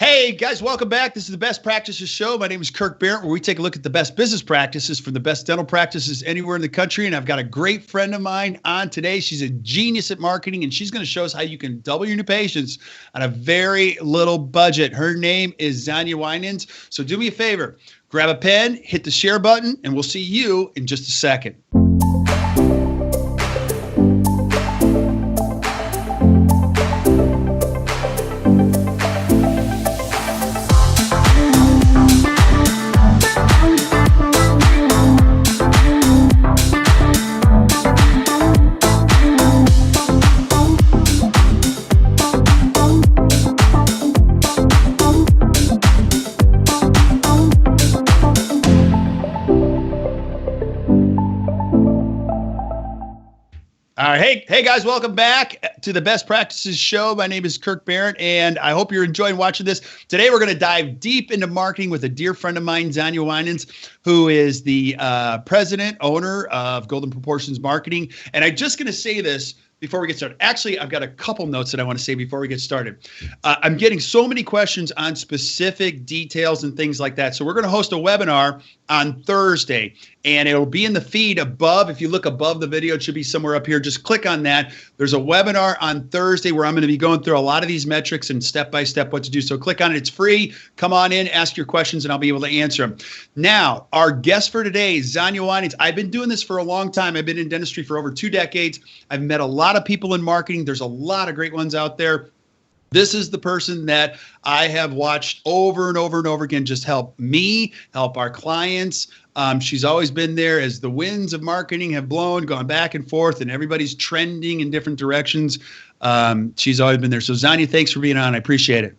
Hey guys, welcome back. This is the Best Practices Show. My name is Kirk Barrett, where we take a look at the best business practices from the best dental practices anywhere in the country. And I've got a great friend of mine on today. She's a genius at marketing, and she's going to show us how you can double your new patients on a very little budget. Her name is Xana Winans. So do me a favor, grab a pen, hit the share button, and we'll see you in just a second. All right. Hey guys, welcome back to the Best Practices Show. My name is Kirk Barrett, and I hope you're enjoying watching this. Today, we're going to dive deep into marketing with a dear friend of mine, Xana Winans, who is the president, owner of Golden Proportions Marketing. And I'm just going to say this before we get started. Actually, I've got a couple notes that I want to say before we get started. I'm getting so many questions on specific details and things like that. So we're going to host a webinar on Thursday, and it'll be in the feed above. If you look above the video, it should be somewhere up here. Just click on that. There's a webinar on Thursday where I'm going to be going through a lot of these metrics and step-by-step what to do. So click on it. It's free. Come on in, ask your questions, and I'll be able to answer them. Now, our guest for today is Xana Winans. I've been doing this for a long time. I've been in dentistry for over 2 decades. I've met a lot of people in marketing. There's a lot of great ones out there. This is the person that I have watched over and over and over again just help me, help our clients. She's always been there as the winds of marketing have blown, gone back and forth, and everybody's trending in different directions. She's always been there. So Xana, thanks for being on. I appreciate it.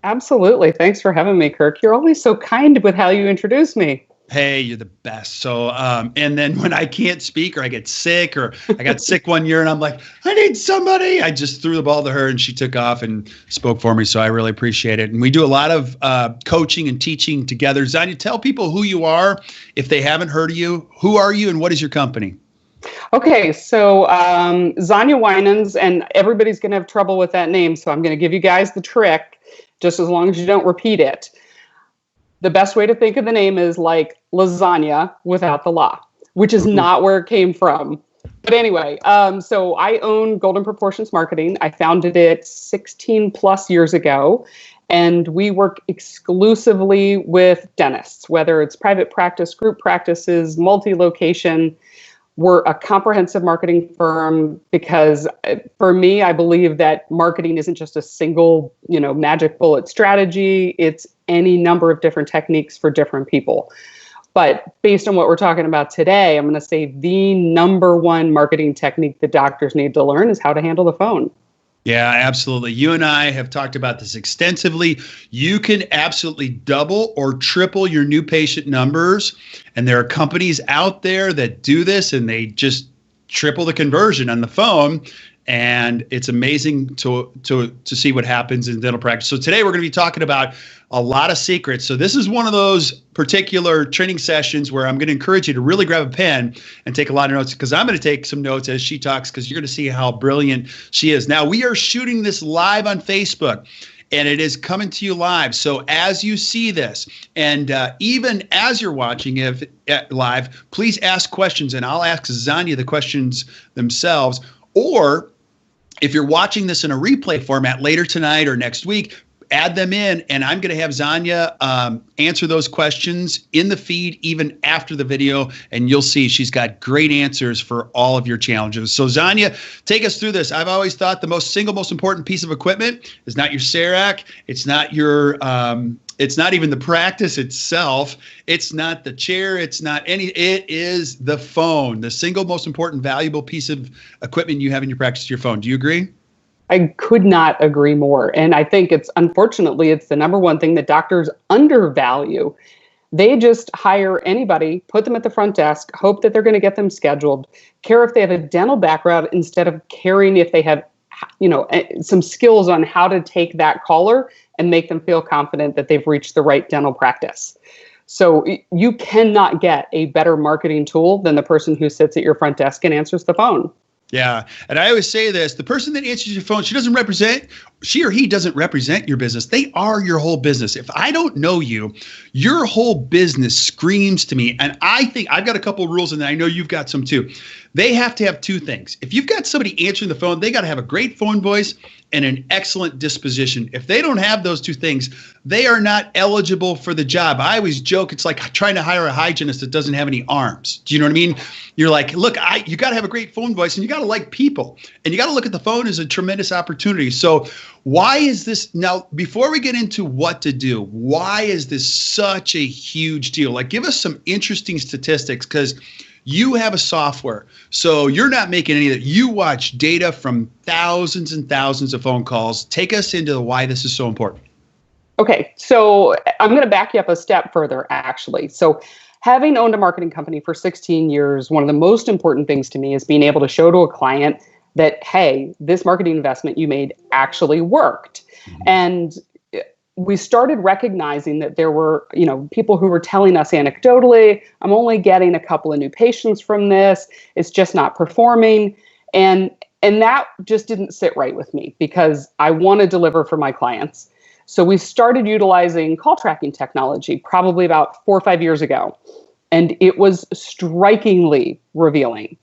Absolutely. Thanks for having me, Kirk. You're always so kind with how you introduce me. Hey, you're the best. So, and then when I can't speak or I get sick, or I got sick one year and I'm like, I need somebody, I just threw the ball to her and she took off and spoke for me. So I really appreciate it. And we do a lot of coaching and teaching together. Xana, tell people who you are if they haven't heard of you. Who are you and what is your company? Okay, so Xana Winans, and everybody's going to have trouble with that name. So I'm going to give you guys the trick, just as long as you don't repeat it. The best way to think of the name is like lasagna without the la, which is not where it came from. But anyway, so I own Golden Proportions Marketing. I founded it 16 plus years ago, and we work exclusively with dentists, whether it's private practice, group practices, multi-location. We're a comprehensive marketing firm because for me, I believe that marketing isn't just a single, magic bullet strategy. It's any number of different techniques for different people. But based on what we're talking about today, I'm going to say the number one marketing technique that doctors need to learn is how to handle the phone. Yeah, absolutely. You and I have talked about this extensively. You can absolutely double or triple your new patient numbers. And there are companies out there that do this and they just triple the conversion on the phone. And it's amazing to see what happens in dental practice. So today we're going to be talking about a lot of secrets. So this is one of those particular training sessions where I'm going to encourage you to really grab a pen and take a lot of notes, because I'm going to take some notes as she talks, because you're going to see how brilliant she is. Now, we are shooting this live on Facebook, and it is coming to you live. So as you see this, and even as you're watching it live, please ask questions, and I'll ask Xana the questions themselves. Or if you're watching this in a replay format later tonight or next week, add them in, and I'm going to have Xana answer those questions in the feed even after the video, and you'll see she's got great answers for all of your challenges. So Xana, take us through this. I've always thought the single most important piece of equipment is not your CERAC. It's not your it's not even the practice itself. It's not the chair. It's not it is the phone. The single most important valuable piece of equipment you have in your practice is your phone. Do you agree? I could not agree more. And I think unfortunately, it's the number one thing that doctors undervalue. They just hire anybody, put them at the front desk, hope that they're going to get them scheduled, care if they have a dental background instead of caring if they have, some skills on how to take that caller and make them feel confident that they've reached the right dental practice. So you cannot get a better marketing tool than the person who sits at your front desk and answers the phone. Yeah. And I always say this, the person that answers your phone, she doesn't represent she or he doesn't represent your business. They are your whole business. If I don't know you, your whole business screams to me. And I think I've got a couple of rules, and I know you've got some too. They have to have two things. If you've got somebody answering the phone, they got to have a great phone voice and an excellent disposition. If they don't have those two things, they are not eligible for the job. I always joke, it's like trying to hire a hygienist that doesn't have any arms. Do you know what I mean? You're like, look, you got to have a great phone voice, and you got to like people, and you got to look at the phone as a tremendous opportunity. So why is this now, before we get into what to do, why is this such a huge deal? Like, give us some interesting statistics, because you have a software, so you're not making any of that. You watch data from thousands and thousands of phone calls. Take us into why this is so important. Okay, so I'm going to back you up a step further, actually. So having owned a marketing company for 16 years, one of the most important things to me is being able to show to a client that, hey, this marketing investment you made actually worked. Mm-hmm. And we started recognizing that there were, people who were telling us anecdotally, I'm only getting a couple of new patients from this. It's just not performing. And that just didn't sit right with me, because I want to deliver for my clients. So we started utilizing call tracking technology probably about 4 or 5 years ago. And it was strikingly revealing.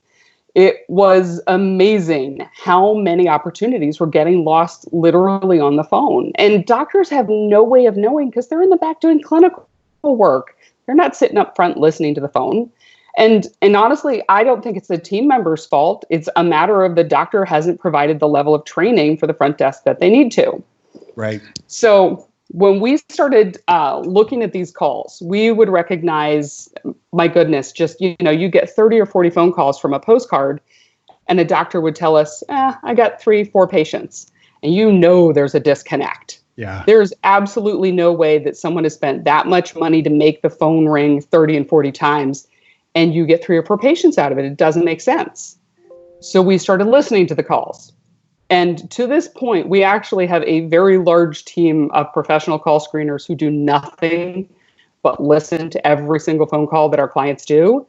It was amazing how many opportunities were getting lost literally on the phone. And doctors have no way of knowing, because they're in the back doing clinical work. They're not sitting up front listening to the phone. And honestly, I don't think it's the team member's fault. It's a matter of the doctor hasn't provided the level of training for the front desk that they need to. Right. So when we started looking at these calls, we would recognize, my goodness, just, you get 30 or 40 phone calls from a postcard, and a doctor would tell us, I got 3-4 patients. And there's a disconnect. Yeah. There's absolutely no way that someone has spent that much money to make the phone ring 30 and 40 times, and you get 3 or 4 patients out of it. It doesn't make sense. So we started listening to the calls. And to this point, we actually have a very large team of professional call screeners who do nothing but listen to every single phone call that our clients do.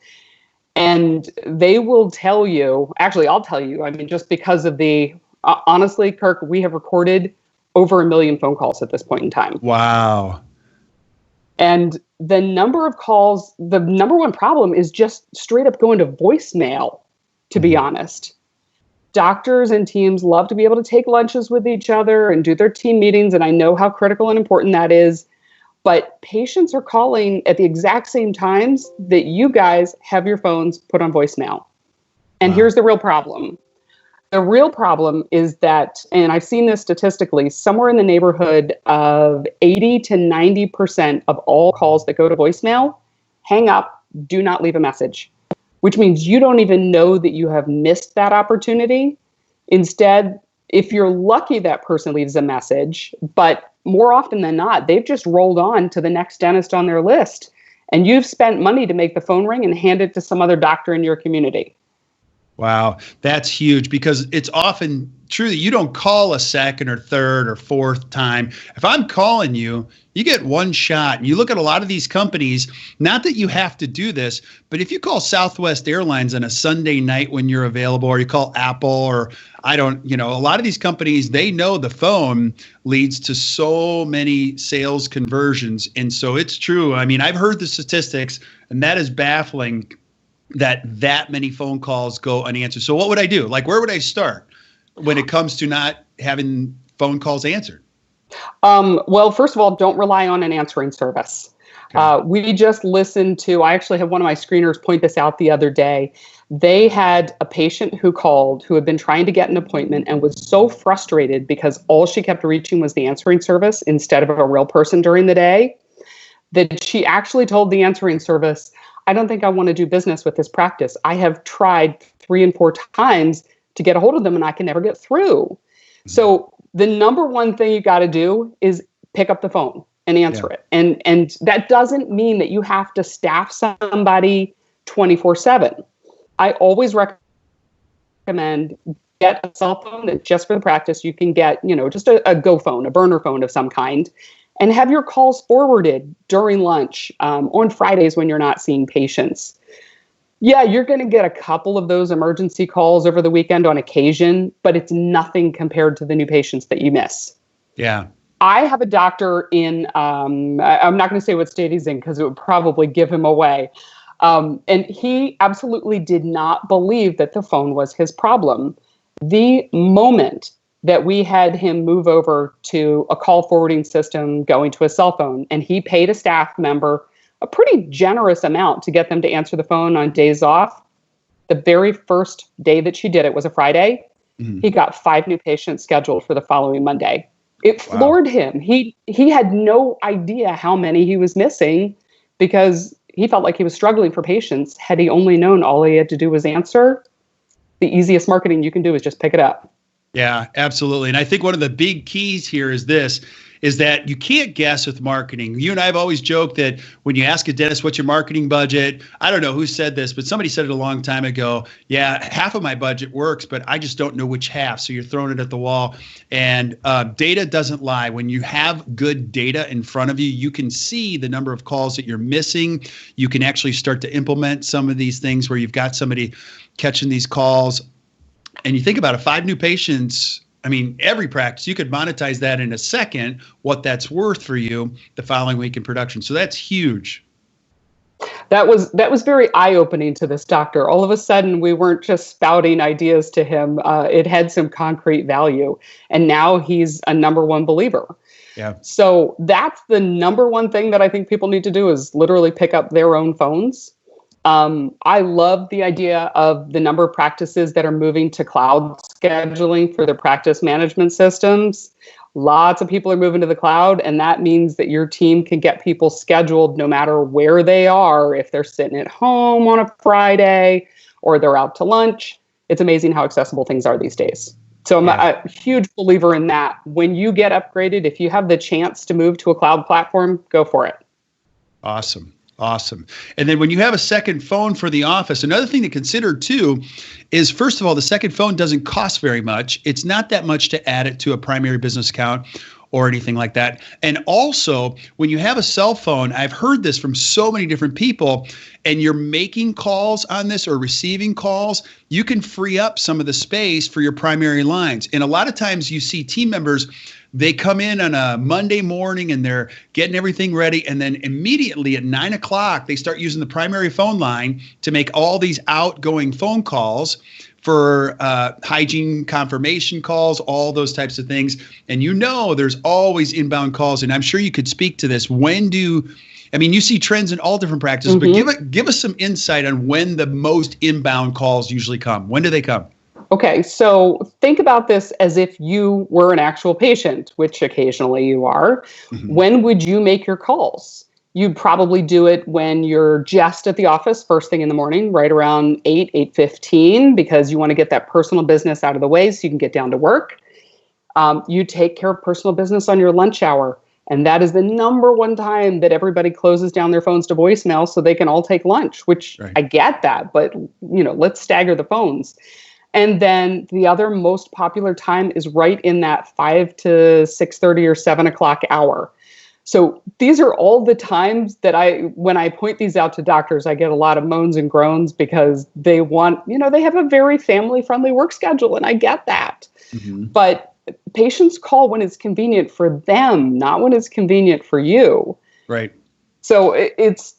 And they will tell you, actually, I'll tell you, just because of honestly, Kirk, we have recorded over 1 million phone calls at this point in time. Wow. And the number of calls, the number one problem is just straight up going to voicemail, to be honest. Doctors and teams love to be able to take lunches with each other and do their team meetings, and I know how critical and important that is. But patients are calling at the exact same times that you guys have your phones put on voicemail. And Here's the real problem. The real problem is that, and I've seen this statistically, somewhere in the neighborhood of 80 to 90% of all calls that go to voicemail hang up, do not leave a message, which means you don't even know that you have missed that opportunity. Instead, if you're lucky, that person leaves a message, but more often than not, they've just rolled on to the next dentist on their list, and you've spent money to make the phone ring and hand it to some other doctor in your community. Wow, that's huge, because it's often true that you don't call a second or third or fourth time. If I'm calling you, you get one shot. And you look at a lot of these companies, not that you have to do this, but if you call Southwest Airlines on a Sunday night when you're available, or you call Apple, or a lot of these companies, they know the phone leads to so many sales conversions. And so it's true. I've heard the statistics, and that is baffling that many phone calls go unanswered. So what would I do? Like, where would I start when it comes to not having phone calls answered? Well, first of all, don't rely on an answering service. Okay. We just listened to, I actually had one of my screeners point this out the other day. They had a patient who called who had been trying to get an appointment and was so frustrated because all she kept reaching was the answering service instead of a real person during the day, that she actually told the answering service, I don't think I want to do business with this practice. I have tried 3 and 4 times to get a hold of them, and I can never get through. Mm-hmm. So the number one thing you got to do is pick up the phone and answer it. And that doesn't mean that you have to staff somebody 24/7. I always recommend get a cell phone that just for the practice you can get, just a go phone, a burner phone of some kind, and have your calls forwarded during lunch, on Fridays when you're not seeing patients. Yeah, you're going to get a couple of those emergency calls over the weekend on occasion, but it's nothing compared to the new patients that you miss. Yeah. I have a doctor in, I'm not going to say what state he's in because it would probably give him away. And he absolutely did not believe that the phone was his problem. The moment that we had him move over to a call forwarding system going to a cell phone, and he paid a staff member a pretty generous amount to get them to answer the phone on days off. The very first day that she did it was a Friday. Mm-hmm. He got 5 new patients scheduled for the following Monday. It floored him. He had no idea how many he was missing because he felt like he was struggling for patients. Had he only known all he had to do was answer, the easiest marketing you can do is just pick it up. Yeah, absolutely. And I think one of the big keys here is that you can't guess with marketing. You and I have always joked that when you ask a dentist, what's your marketing budget? I don't know who said this, but somebody said it a long time ago. Yeah, half of my budget works, but I just don't know which half. So you're throwing it at the wall. And data doesn't lie. When you have good data in front of you, you can see the number of calls that you're missing. You can actually start to implement some of these things where you've got somebody catching these calls. And you think about it, 5 new patients. I mean, every practice, you could monetize that in a second, what that's worth for you the following week in production. So that's huge. That was very eye-opening to this doctor. All of a sudden, we weren't just spouting ideas to him. It had some concrete value. And now he's a number one believer. Yeah. So that's the number one thing that I think people need to do is literally pick up their own phones. I love the idea of the number of practices that are moving to cloud scheduling for their practice management systems. Lots of people are moving to the cloud, and that means that your team can get people scheduled no matter where they are. If they're sitting at home on a Friday or they're out to lunch, it's amazing how accessible things are these days. So I'm a huge believer in that. When you get upgraded, if you have the chance to move to a cloud platform, go for it. Awesome. And then when you have a second phone for the office, another thing to consider too is, first of all, the second phone doesn't cost very much. It's not that much to add it to a primary business account or anything like that. And also, when you have a cell phone, I've heard this from so many different people, and you're making calls on this or receiving calls, you can free up some of the space for your primary lines. And a lot of times you see team members, they come in on a Monday morning and they're getting everything ready. And then immediately at 9 o'clock, they start using the primary phone line to make all these outgoing phone calls for hygiene confirmation calls, all those types of things. And there's always inbound calls. And I'm sure you could speak to this. You see trends in all different practices, but give us some insight on when the most inbound calls usually come. When do they come? Okay, so think about this as if you were an actual patient, which occasionally you are. Mm-hmm. When would you make your calls? You'd probably do it when you're just at the office first thing in the morning, right around 8:15, because you want to get that personal business out of the way so you can get down to work. You take care of personal business on your lunch hour. And that is the number one time that everybody closes down their phones to voicemail so they can all take lunch, which right. I get that, but let's stagger the phones. And then the other most popular time is right in that 5 to 6:30 or 7 o'clock hour. So these are all the times that when I point these out to doctors, I get a lot of moans and groans because they have a very family-friendly work schedule, and I get that. Mm-hmm. But patients call when it's convenient for them, not when it's convenient for you. Right. So it's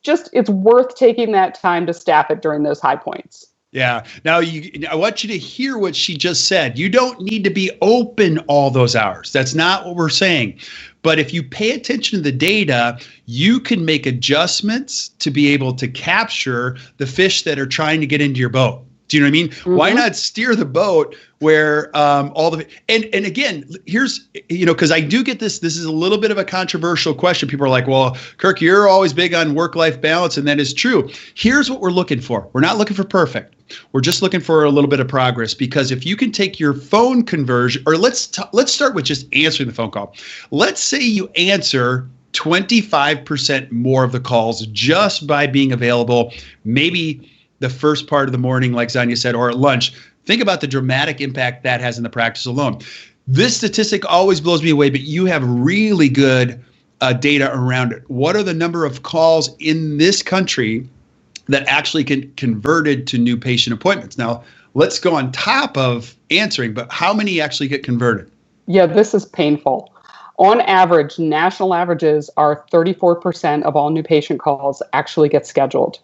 worth taking that time to staff it during those high points. Yeah. Now, I want you to hear what she just said. You don't need to be open all those hours. That's not what we're saying. But if you pay attention to the data, you can make adjustments to be able to capture the fish that are trying to get into your boat. Do you know what I mean? Mm-hmm. Why not steer the boat where and again, here's, because I do get this is a little bit of a controversial question. People are like, well, Kirk, you're always big on work-life balance, and that is true. Here's what we're looking for. We're not looking for perfect. We're just looking for a little bit of progress, because if you can take your phone conversion, or let's start with just answering the phone call. Let's say you answer 25% more of the calls just by being available, maybe the first part of the morning, like Xana said, or at lunch. Think about the dramatic impact that has in the practice alone. This statistic always blows me away, but you have really good data around it. What are the number of calls in this country that actually get converted to new patient appointments? Now, let's go on top of answering, but how many actually get converted? Yeah, this is painful. On average, national averages are 34% of all new patient calls actually get scheduled.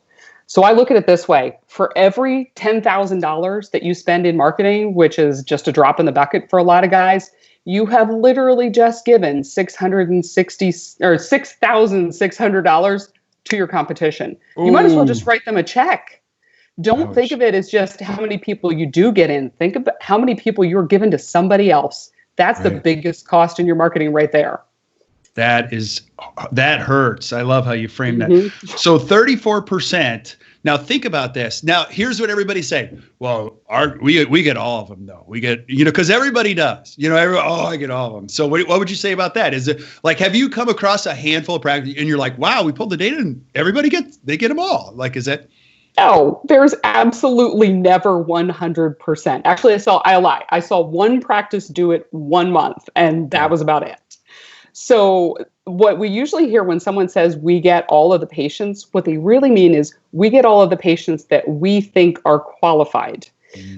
So I look at it this way. For every $10,000 that you spend in marketing, which is just a drop in the bucket for a lot of guys, you have literally just given $6,600 to your competition. You might as well just write them a check. Don't think of it as just how many people you do get in. Think about how many people you're giving to somebody else. That's the biggest cost in your marketing right there. That hurts. I love how you frame that. So 34%. Now think about this. Now here's what everybody's saying. Well, we get all of them though. We get, because everybody does. I get all of them. So what would you say about that? Is it like, have you come across a handful of practice and you're like, wow, we pulled the data and they get them all? Like, is that? No, there's absolutely never 100%. Actually, I lie. I saw one practice do it 1 month, and that was about it. So what we usually hear when someone says we get all of the patients, what they really mean is we get all of the patients that we think are qualified.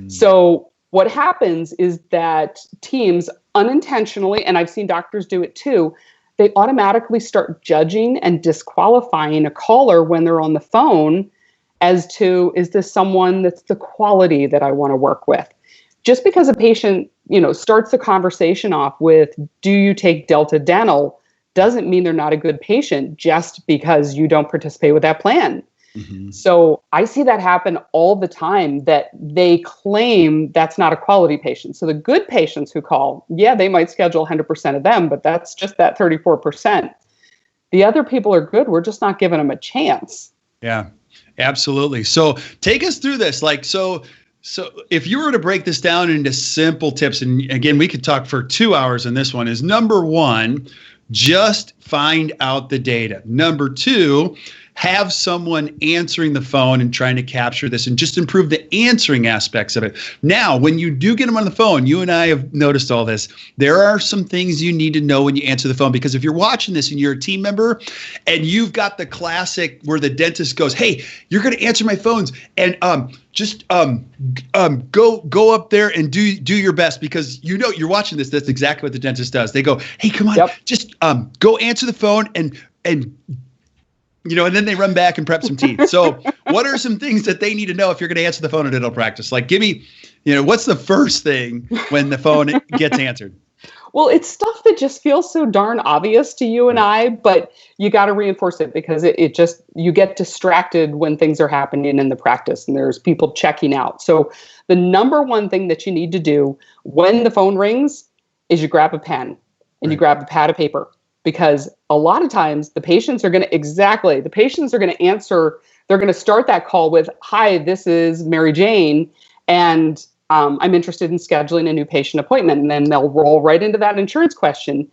So what happens is that teams unintentionally, and I've seen doctors do it too, they automatically start judging and disqualifying a caller when they're on the phone as to, is this someone that's the quality that I want to work with? Just because a patient, starts the conversation off with, do you take Delta Dental, doesn't mean they're not a good patient just because you don't participate with that plan. So I see that happen all the time, that they claim that's not a quality patient. So the good patients who call, they might schedule 100% of them, but that's just that 34%. The other people are good. We're just not giving them a chance. Yeah. Absolutely. So take us through this. So if you were to break this down into simple tips, and again, we could talk for 2 hours on this one, is number one, just find out the data. Number two, have someone answering the phone and trying to capture this and just improve the answering aspects of it. Now, when you do get them on the phone, you and I have noticed all this. There are some things you need to know when you answer the phone, because if you're watching this and you're a team member and you've got the classic where the dentist goes, hey, you're going to answer my phones and just go up there and do your best, because you're watching this. That's exactly what the dentist does. They go, hey, come on, just go answer the phone and then they run back and prep some teeth. So what are some things that they need to know if you're going to answer the phone at dental practice? Like, give me, what's the first thing when the phone gets answered? Well, it's stuff that just feels so darn obvious to you and I, but you got to reinforce it, because you get distracted when things are happening in the practice and there's people checking out. So the number one thing that you need to do when the phone rings is you grab a pen and you grab a pad of paper. Because a lot of times the patients are going to answer, they're going to start that call with, hi, this is Mary Jane, and I'm interested in scheduling a new patient appointment. And then they'll roll right into that insurance question.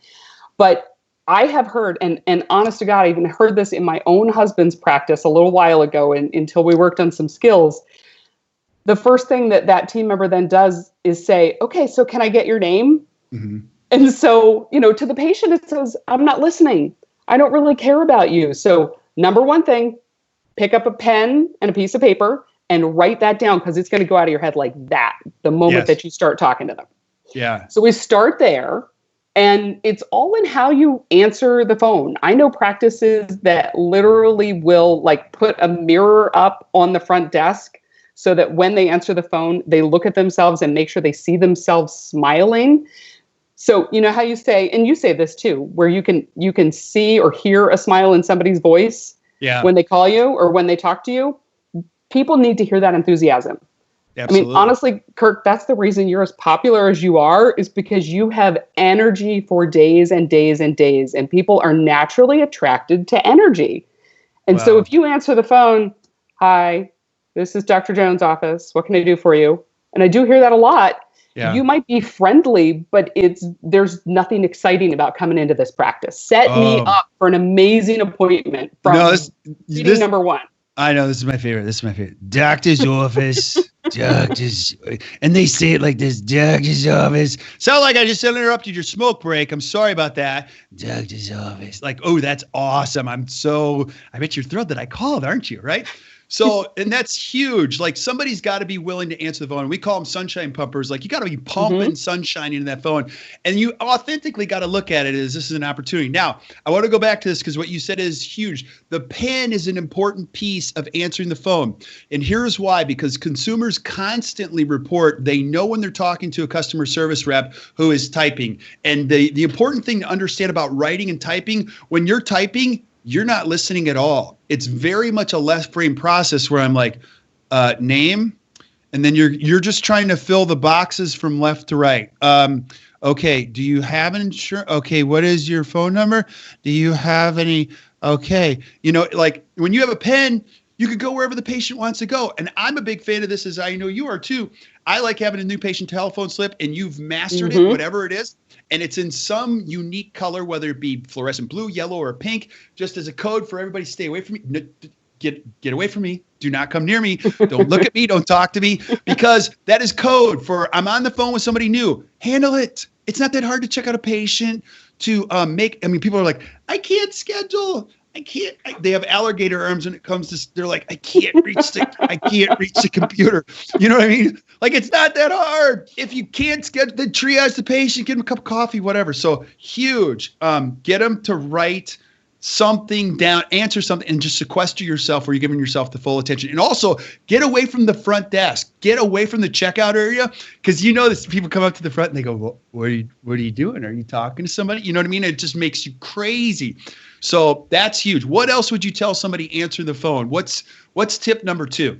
But I have heard, and honest to God, I even heard this in my own husband's practice a little while ago, until we worked on some skills. The first thing that team member then does is say, okay, so can I get your name? Mm-hmm. And so, to the patient, it says, I'm not listening. I don't really care about you. So number one thing, pick up a pen and a piece of paper and write that down, because it's going to go out of your head like that the moment that you start talking to them. Yeah. So we start there, and it's all in how you answer the phone. I know practices that literally will put a mirror up on the front desk so that when they answer the phone, they look at themselves and make sure they see themselves smiling. So, how you say, and you say this too, where you can see or hear a smile in somebody's voice when they call you or when they talk to you. People need to hear that enthusiasm. Absolutely. I mean, honestly, Kirk, that's the reason you're as popular as you are, is because you have energy for days and days and days, and people are naturally attracted to energy. And so if you answer the phone, hi, this is Dr. Jones' office. What can I do for you? And I do hear that a lot. Yeah. You might be friendly, but there's nothing exciting about coming into this practice. Set me up for an amazing appointment from meeting number one. I know, this is my favorite. Doctor's office. Doctor's, and they say it like this, doctor's office. Sound like I just interrupted your smoke break. I'm sorry about that. Doctor's office. Like, oh, that's awesome. I bet you're thrilled that I called, aren't you? Right? So, and that's huge. Like somebody's got to be willing to answer the phone. We call them sunshine pumpers. Like you got to be pumping sunshine into that phone. And you authentically got to look at it as this is an opportunity. Now, I want to go back to this because what you said is huge. The pen is an important piece of answering the phone. And here's why, because consumers constantly report they know when they're talking to a customer service rep who is typing. And the important thing to understand about writing and typing, when you're typing, you're not listening at all. It's very much a left brain process where I'm like, name, and then you're just trying to fill the boxes from left to right. Okay, do you have an insurance? Okay, what is your phone number? Do you have any? Okay, like when you have a pen, you could go wherever the patient wants to go. And I'm a big fan of this, as I know you are too. I like having a new patient telephone slip, and you've mastered it, whatever it is. And it's in some unique color, whether it be fluorescent blue, yellow, or pink, just as a code for everybody. Stay away from me. No, get away from me. Do not come near me. Don't look at me. Don't talk to me, because that is code for I'm on the phone with somebody new. Handle it. It's not that hard to check out a patient to people are like, I can't schedule. They have alligator arms when it comes to, they're like, I can't reach the computer. You know what I mean? Like, it's not that hard. If you can't schedule, then triage the patient, give them a cup of coffee, whatever. So huge. Get them to write something down, answer something, and just sequester yourself where you're giving yourself the full attention. And also get away from the front desk, get away from the checkout area. Cause this people come up to the front and they go, well, what are you doing? Are you talking to somebody? You know what I mean? It just makes you crazy. So that's huge. What else would you tell somebody answering the phone? What's tip number 2?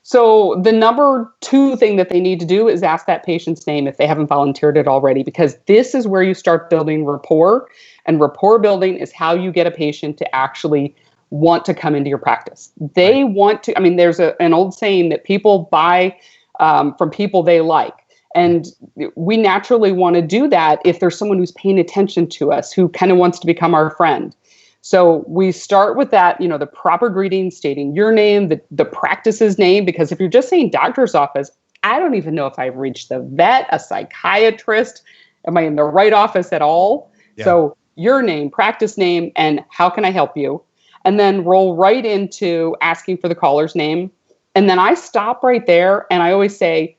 So the number 2 thing that they need to do is ask that patient's name if they haven't volunteered it already, because this is where you start building rapport. And rapport building is how you get a patient to actually want to come into your practice. They want to, there's an old saying that people buy from people they like. And we naturally want to do that if there's someone who's paying attention to us, who kind of wants to become our friend. So we start with that, the proper greeting, stating your name, the practice's name, because if you're just saying doctor's office, I don't even know if I've reached the vet, a psychiatrist. Am I in the right office at all? Yeah. So your name, practice name, and how can I help you? And then roll right into asking for the caller's name. And then I stop right there and I always say,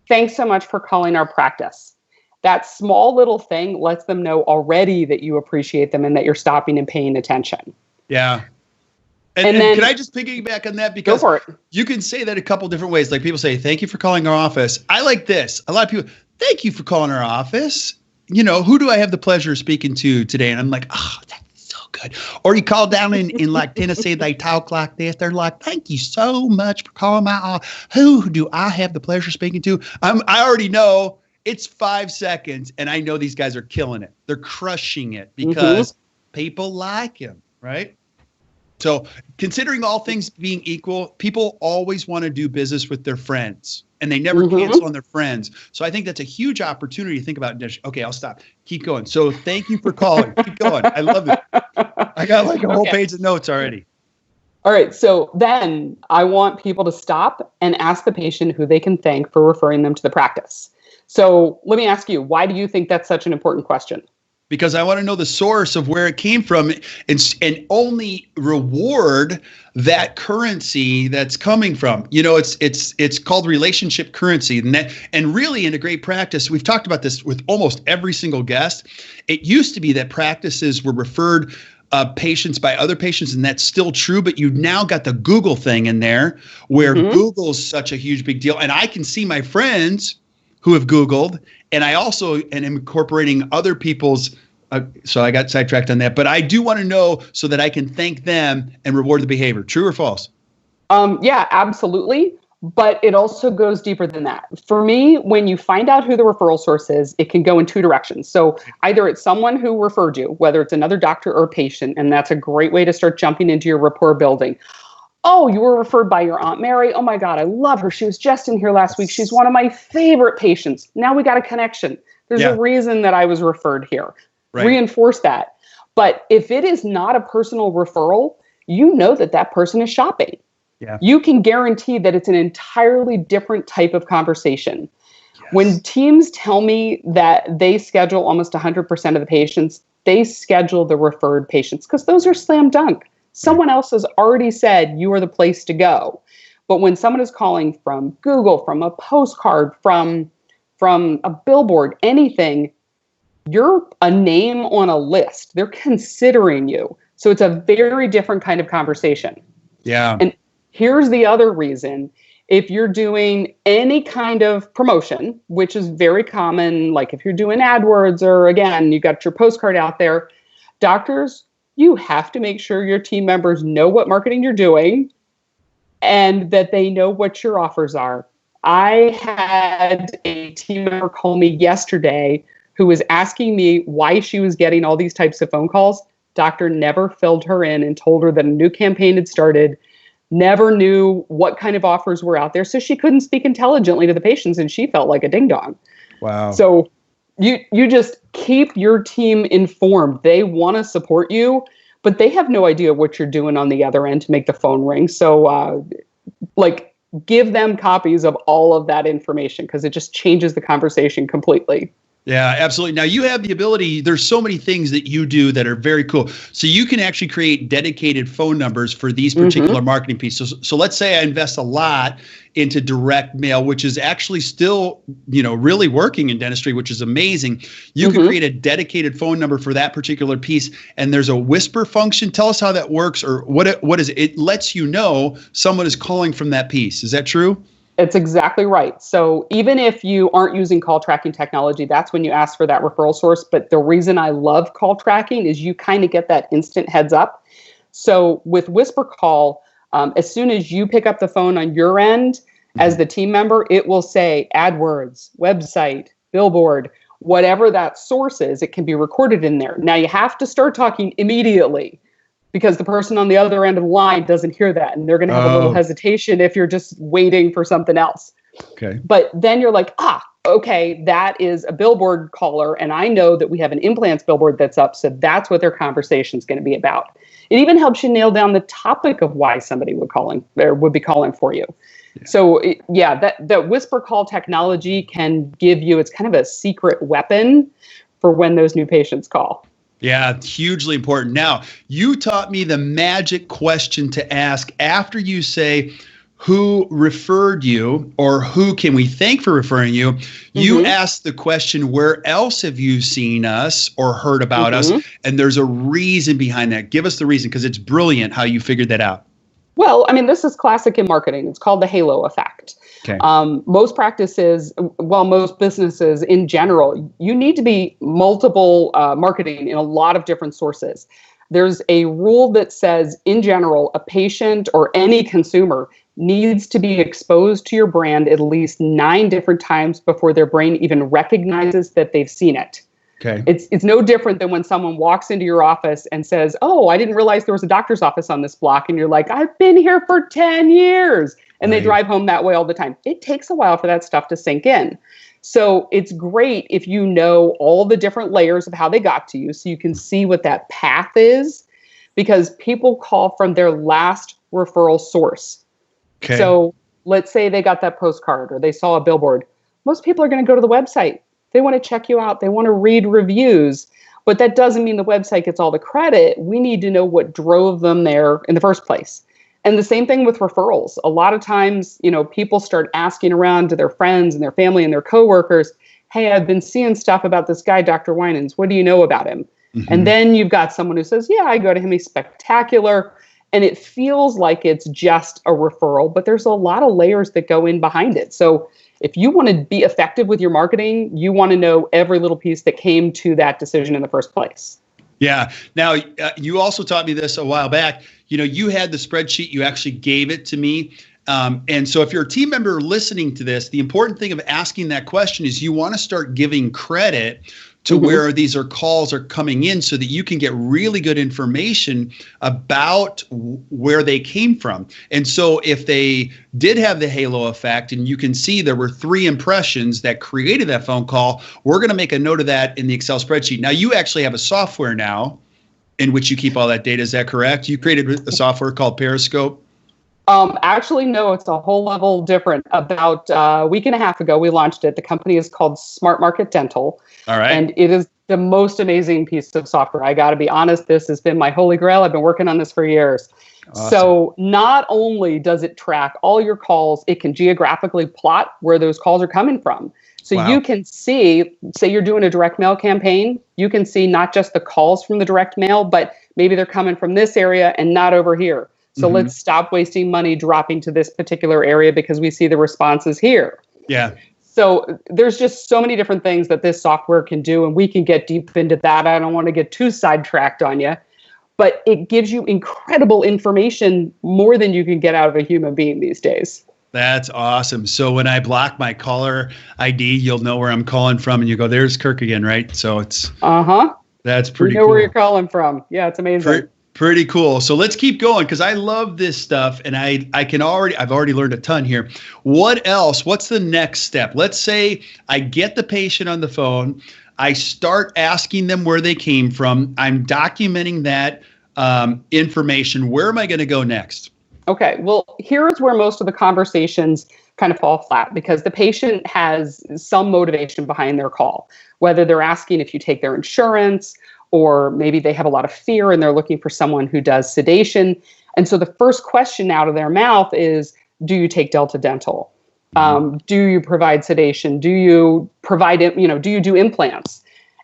thanks so much for calling our practice. That small little thing lets them know already that you appreciate them and that you're stopping and paying attention. Yeah. And then, can I just piggyback on that? Because go for it. You can say that a couple different ways. Like people say, thank you for calling our office. I like this. A lot of people, thank you for calling our office. Who do I have the pleasure of speaking to today? And I'm like, oh, that's so good. Or you call down in like Tennessee, they talk like this. They're like, thank you so much for calling my office. Who do I have the pleasure of speaking to? I already know it's 5 seconds, and I know these guys are killing it. They're crushing it because people like him, right? So considering all things being equal, people always want to do business with their friends, and they never cancel on their friends. So I think that's a huge opportunity to think about. Okay, I'll stop. Keep going. So thank you for calling. Keep going. I love it. I got like a whole page of notes already. All right. So then I want people to stop and ask the patient who they can thank for referring them to the practice. So let me ask you, why do you think that's such an important question? Because I want to know the source of where it came from and only reward that currency that's coming from. It's called relationship currency. And really in a great practice, we've talked about this with almost every single guest. It used to be that practices were referred patients by other patients, and that's still true, but you've now got the Google thing in there where Google's such a huge big deal. And I can see my friends who have Googled, and I also am incorporating other people's, so I got sidetracked on that, but I do want to know so that I can thank them and reward the behavior. True or false? Yeah, absolutely. But it also goes deeper than that. For me, when you find out who the referral source is, it can go in 2 directions. So either it's someone who referred you, whether it's another doctor or patient, and that's a great way to start jumping into your rapport building. Oh, you were referred by your Aunt Mary. Oh my God, I love her. She was just in here last week. She's one of my favorite patients. Now we got a connection. There's a reason that I was referred here. Right. Reinforce that. But if it is not a personal referral, you know that person is shopping. Yeah. You can guarantee that it's an entirely different type of conversation. Yes. When teams tell me that they schedule almost 100% of the patients, they schedule the referred patients because those are slam dunk. Someone else has already said you are the place to go. But when someone is calling from Google, from a postcard, from a billboard, anything, you're a name on a list. They're considering you. So it's a very different kind of conversation. Yeah. And here's the other reason. If you're doing any kind of promotion, which is very common, like if you're doing AdWords or again, you got your postcard out there, doctors, you have to make sure your team members know what marketing you're doing and that they know what your offers are. I had a team member call me yesterday who was asking me why she was getting all these types of phone calls. Doctor never filled her in and told her that a new campaign had started, never knew what kind of offers were out there. So she couldn't speak intelligently to the patients and she felt like a ding dong. Wow. So you just keep your team informed. They want to support you, but they have no idea what you're doing on the other end to make the phone ring. So give them copies of all of that information because it just changes the conversation completely. Yeah, absolutely. Now you have the ability, there's so many things that you do that are very cool. So you can actually create dedicated phone numbers for these particular marketing pieces. So let's say I invest a lot into direct mail, which is actually still, really working in dentistry, which is amazing. You can create a dedicated phone number for that particular piece. And there's a whisper function. Tell us how that works or what is it? It lets you know someone is calling from that piece. Is that true? It's exactly right. So even if you aren't using call tracking technology, that's when you ask for that referral source. But the reason I love call tracking is you kind of get that instant heads up. So with Whisper Call, as soon as you pick up the phone on your end as the team member, it will say AdWords, website, billboard, whatever that source is, it can be recorded in there. Now you have to start talking immediately, because the person on the other end of the line doesn't hear that. And they're going to have a little hesitation if you're just waiting for something else. Okay. But then you're like, okay, that is a billboard caller. And I know that we have an implants billboard that's up. So that's what their conversation is going to be about. It even helps you nail down the topic of why somebody would be calling for you. Yeah. So that whisper call technology can give you, it's kind of a secret weapon for when those new patients call. Yeah, hugely important. Now, you taught me the magic question to ask after you say, who referred you or who can we thank for referring you? You ask the question, where else have you seen us or heard about us? And there's a reason behind that. Give us the reason, because it's brilliant how you figured that out. Well, I mean, this is classic in marketing. It's called the halo effect. Okay. Most practices, most businesses in general, you need to be multiple marketing in a lot of different sources. There's a rule that says, in general, a patient or any consumer needs to be exposed to your brand at least 9 different times before their brain even recognizes that they've seen it. Okay. It's no different than when someone walks into your office and says, "Oh, I didn't realize there was a doctor's office on this block." And you're like, "I've been here for 10 years. And they drive home that way all the time. It takes a while for that stuff to sink in. So it's great if you know all the different layers of how they got to you so you can see what that path is, because people call from their last referral source. Okay. So let's say they got that postcard or they saw a billboard. Most people are going to go to the website. They want to check you out. They want to read reviews. But that doesn't mean the website gets all the credit. We need to know what drove them there in the first place. And the same thing with referrals. A lot of times, people start asking around to their friends and their family and their coworkers, "Hey, I've been seeing stuff about this guy, Dr. Winans. What do you know about him?" And then you've got someone who says, "Yeah, I go to him. He's spectacular." And it feels like it's just a referral, but there's a lot of layers that go in behind it. So if you want to be effective with your marketing, you want to know every little piece that came to that decision in the first place. Yeah. Now, you also taught me this a while back. You had the spreadsheet. You actually gave it to me. And so if you're a team member listening to this, the important thing of asking that question is you want to start giving credit to where these calls are coming in so that you can get really good information about where they came from. And so if they did have the halo effect and you can see there were 3 impressions that created that phone call, we're going to make a note of that in the Excel spreadsheet. Now, you actually have a software now in which you keep all that data. Is that correct? You created a software called Periscope? Actually, no, it's a whole level different. About a week and a half ago, we launched it. The company is called Smart Market Dental. All right. And it is the most amazing piece of software. I got to be honest, this has been my holy grail. I've been working on this for years. Awesome. So not only does it track all your calls, it can geographically plot where those calls are coming from. So you can see, say you're doing a direct mail campaign, you can see not just the calls from the direct mail, but maybe they're coming from this area and not over here. So let's stop wasting money dropping to this particular area because we see the responses here. Yeah. So there's just so many different things that this software can do, and we can get deep into that. I don't want to get too sidetracked on you, but it gives you incredible information, more than you can get out of a human being these days. That's awesome. So when I block my caller ID, you'll know where I'm calling from, and you go, "There's Kirk again," right? So it's that's pretty cool. You know where you're calling from. Yeah, it's amazing. Pretty cool. So let's keep going, because I love this stuff, and I've already learned a ton here. What else? What's the next step? Let's say I get the patient on the phone. I start asking them where they came from. I'm documenting that information. Where am I going to go next? Okay. Well, here's where most of the conversations kind of fall flat, because the patient has some motivation behind their call, whether they're asking if you take their insurance, or maybe they have a lot of fear and they're looking for someone who does sedation. And so the first question out of their mouth is, do you take Delta Dental? Do you provide sedation? Do you provide, do you do implants?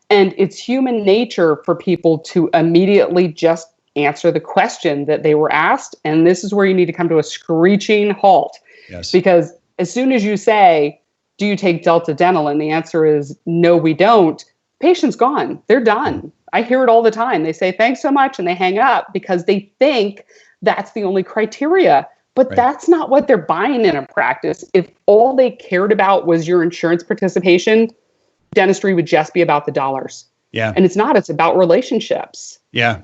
And it's human nature for people to immediately just answer the question that they were asked. And this is where you need to come to a screeching halt. Yes. Because as soon as you say, do you take Delta Dental? And the answer is, no, we don't. Patient's gone. They're done. I hear it all the time. They say, thanks so much, and they hang up because they think that's the only criteria. But that's not what they're buying in a practice. If all they cared about was your insurance participation, dentistry would just be about the dollars. Yeah. And it's not. It's about relationships. Yeah.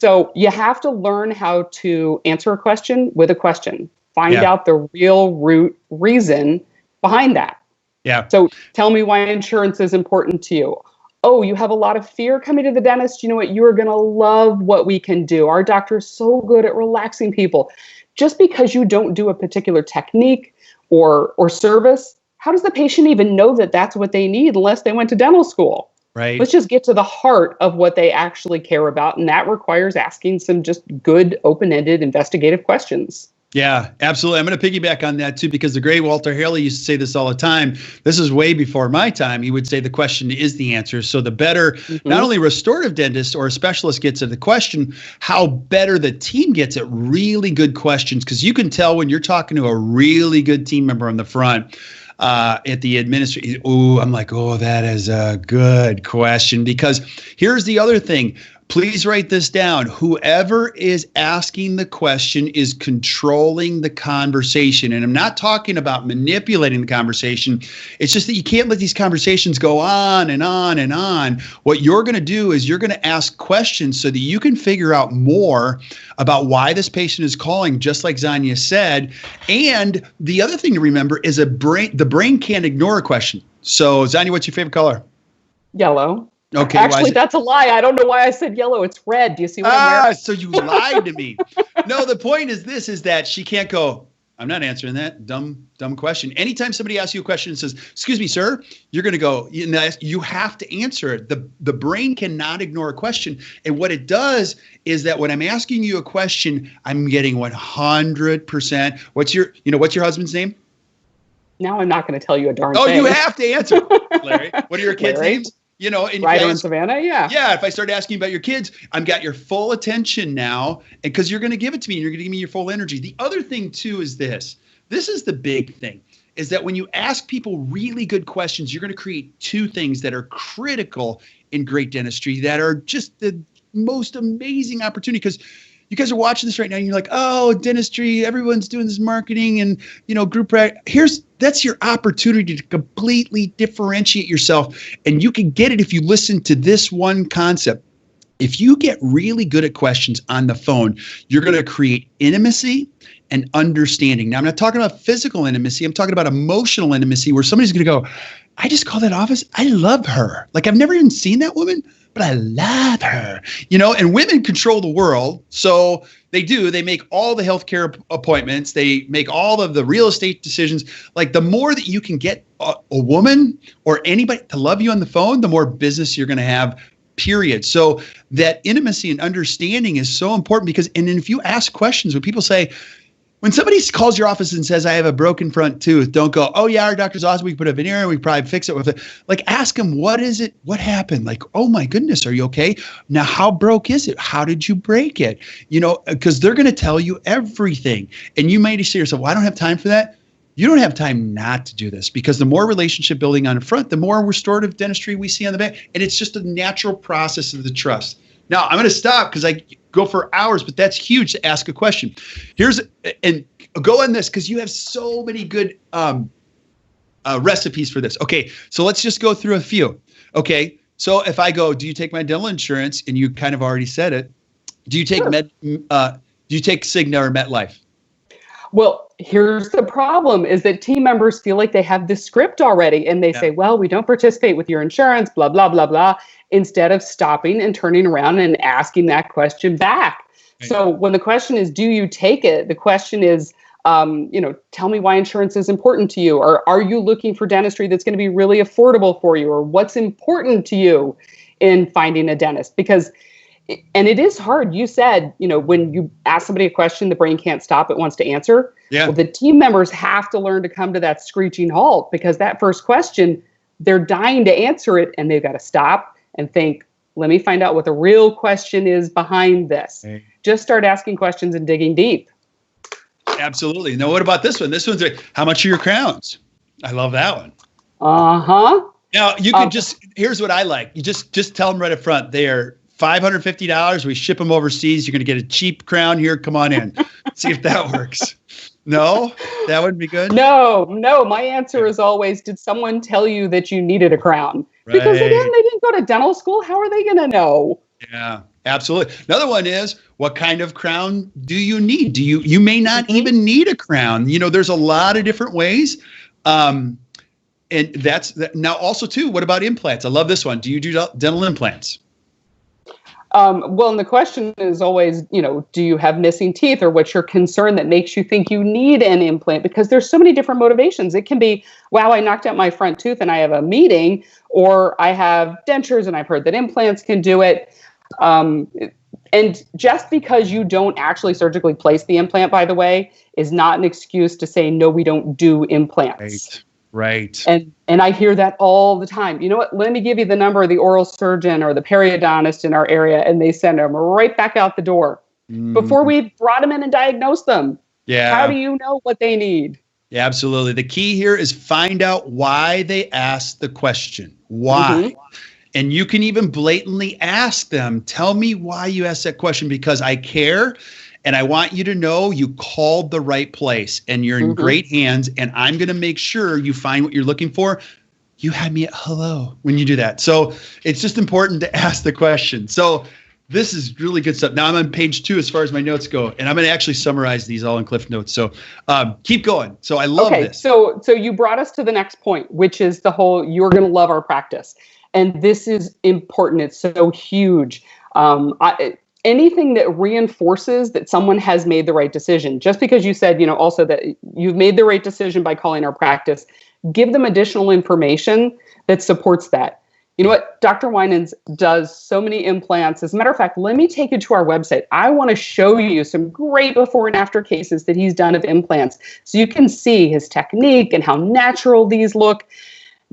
So you have to learn how to answer a question with a question. Find out the real root reason behind that. Yeah. So tell me why insurance is important to you. Oh, you have a lot of fear coming to the dentist. You know what? You are going to love what we can do. Our doctor is so good at relaxing people. Just because you don't do a particular technique or service, how does the patient even know that that's what they need unless they went to dental school? Right. Let's just get to the heart of what they actually care about. And that requires asking some just good, open-ended, investigative questions. Yeah, absolutely. I'm going to piggyback on that too, because the great Walter Haley used to say this all the time. This is way before my time. He would say the question is the answer. So the better, not only a restorative dentist or a specialist gets at the question, how better the team gets at really good questions. Because you can tell when you're talking to a really good team member on the front at the administration. Oh, I'm like, oh, that is a good question. Because here's the other thing. Please write this down. Whoever is asking the question is controlling the conversation. And I'm not talking about manipulating the conversation. It's just that you can't let these conversations go on and on and on. What you're going to do is you're going to ask questions so that you can figure out more about why this patient is calling, just like Xana said. And the other thing to remember is the brain can't ignore a question. So Xana, what's your favorite color? Yellow. Okay. Actually, that's a lie. I don't know why I said yellow. It's red. Do you see what I'm wearing? So you lied to me. No, the point is this, is that she can't go, I'm not answering that dumb question. Anytime somebody asks you a question and says, excuse me, sir, you're going to go, you have to answer it. The brain cannot ignore a question. And what it does is that when I'm asking you a question, I'm getting 100%. What's your husband's name? Now I'm not going to tell you a darn thing. Oh, you have to answer. Larry, what are your kids' names? And Ryder and Savannah, yeah. Yeah, if I start asking about your kids, I've got your full attention now, because you're going to give it to me and you're going to give me your full energy. The other thing, too, is this. This is the big thing, is that when you ask people really good questions, you're going to create two things that are critical in great dentistry that are just the most amazing opportunity. Because you guys are watching this right now and you're like, oh, dentistry, everyone's doing this marketing and, group practice. That's your opportunity to completely differentiate yourself. And you can get it if you listen to this one concept. If you get really good at questions on the phone, you're going to create intimacy and understanding. Now, I'm not talking about physical intimacy. I'm talking about emotional intimacy, where somebody's going to go, I just called that office. I love her. Like, I've never even seen that woman, but I love her, and women control the world. So they make all the healthcare appointments. They make all of the real estate decisions. Like, the more that you can get a woman or anybody to love you on the phone, the more business you're going to have, period. So that intimacy and understanding is so important because, and then if you ask questions, when people say, when somebody calls your office and says, I have a broken front tooth, don't go, oh yeah, our doctor's awesome. We can put a veneer and we probably fix it with it. Like, ask them, what is it? What happened? Like, oh my goodness, are you okay? Now, how broke is it? How did you break it? Because they're going to tell you everything. And you might say to yourself, well, I don't have time for that. You don't have time not to do this, because the more relationship building on the front, the more restorative dentistry we see on the back. And it's just a natural process of the trust. Now, I'm going to stop because I go for hours, but that's huge to ask a question. And go on this because you have so many good recipes for this. Okay, so let's just go through a few. Okay, so if I go, do you take my dental insurance? And you kind of already said it. Do you take do you take Cigna or MetLife? Well, here's the problem is that team members feel like they have this script already, and they say, well, we don't participate with your insurance, blah, blah, blah, blah, instead of stopping and turning around and asking that question back. Right. So when the question is, do you take it? The question is, tell me why insurance is important to you, or are you looking for dentistry that's going to be really affordable for you, or what's important to you in finding a dentist? Because and it is hard. You said, when you ask somebody a question, the brain can't stop. It wants to answer. Yeah. Well, the team members have to learn to come to that screeching halt, because that first question, they're dying to answer it, and they've got to stop and think, let me find out what the real question is behind this. Hey. Just start asking questions and digging deep. Absolutely. Now, what about this one? This one's how much are your crowns? I love that one. Uh-huh. Now, you can here's what I like. You just tell them right up front. They're $550. We ship them overseas. You're going to get a cheap crown here. Come on in. See if that works. No, that wouldn't be good. No. My answer is always, did someone tell you that you needed a crown? Right. Because again, they didn't go to dental school. How are they going to know? Yeah, absolutely. Another one is, what kind of crown do you need? You may not even need a crown. There's a lot of different ways. And that's now also too, what about implants? I love this one. Do you do dental implants? Well, and the question is always, do you have missing teeth, or what's your concern that makes you think you need an implant? Because there's so many different motivations. It can be, wow, I knocked out my front tooth and I have a meeting, or I have dentures and I've heard that implants can do it. And just because you don't actually surgically place the implant, by the way, is not an excuse to say, no, we don't do implants. Right. And I hear that all the time. You know what? Let me give you the number of the oral surgeon or the periodontist in our area, and they send them right back out the door before we brought them in and diagnosed them. Yeah. How do you know what they need? Yeah, absolutely. The key here is find out why they asked the question. Why? Mm-hmm. And you can even blatantly ask them, tell me why you asked that question, because I care. And I want you to know you called the right place and you're in great hands. And I'm going to make sure you find what you're looking for. You had me at hello when you do that. So it's just important to ask the question. So this is really good stuff. Now I'm on page 2 as far as my notes go. And I'm going to actually summarize these all in Cliff Notes. So keep going. So I love this. So you brought us to the next point, which is the whole, you're going to love our practice. And this is important. It's so huge. Anything that reinforces that someone has made the right decision, just because you said, also that you've made the right decision by calling our practice, give them additional information that supports that. You know what? Dr. Winans does so many implants. As a matter of fact, let me take you to our website. I want to show you some great before and after cases that he's done of implants, so you can see his technique and how natural these look.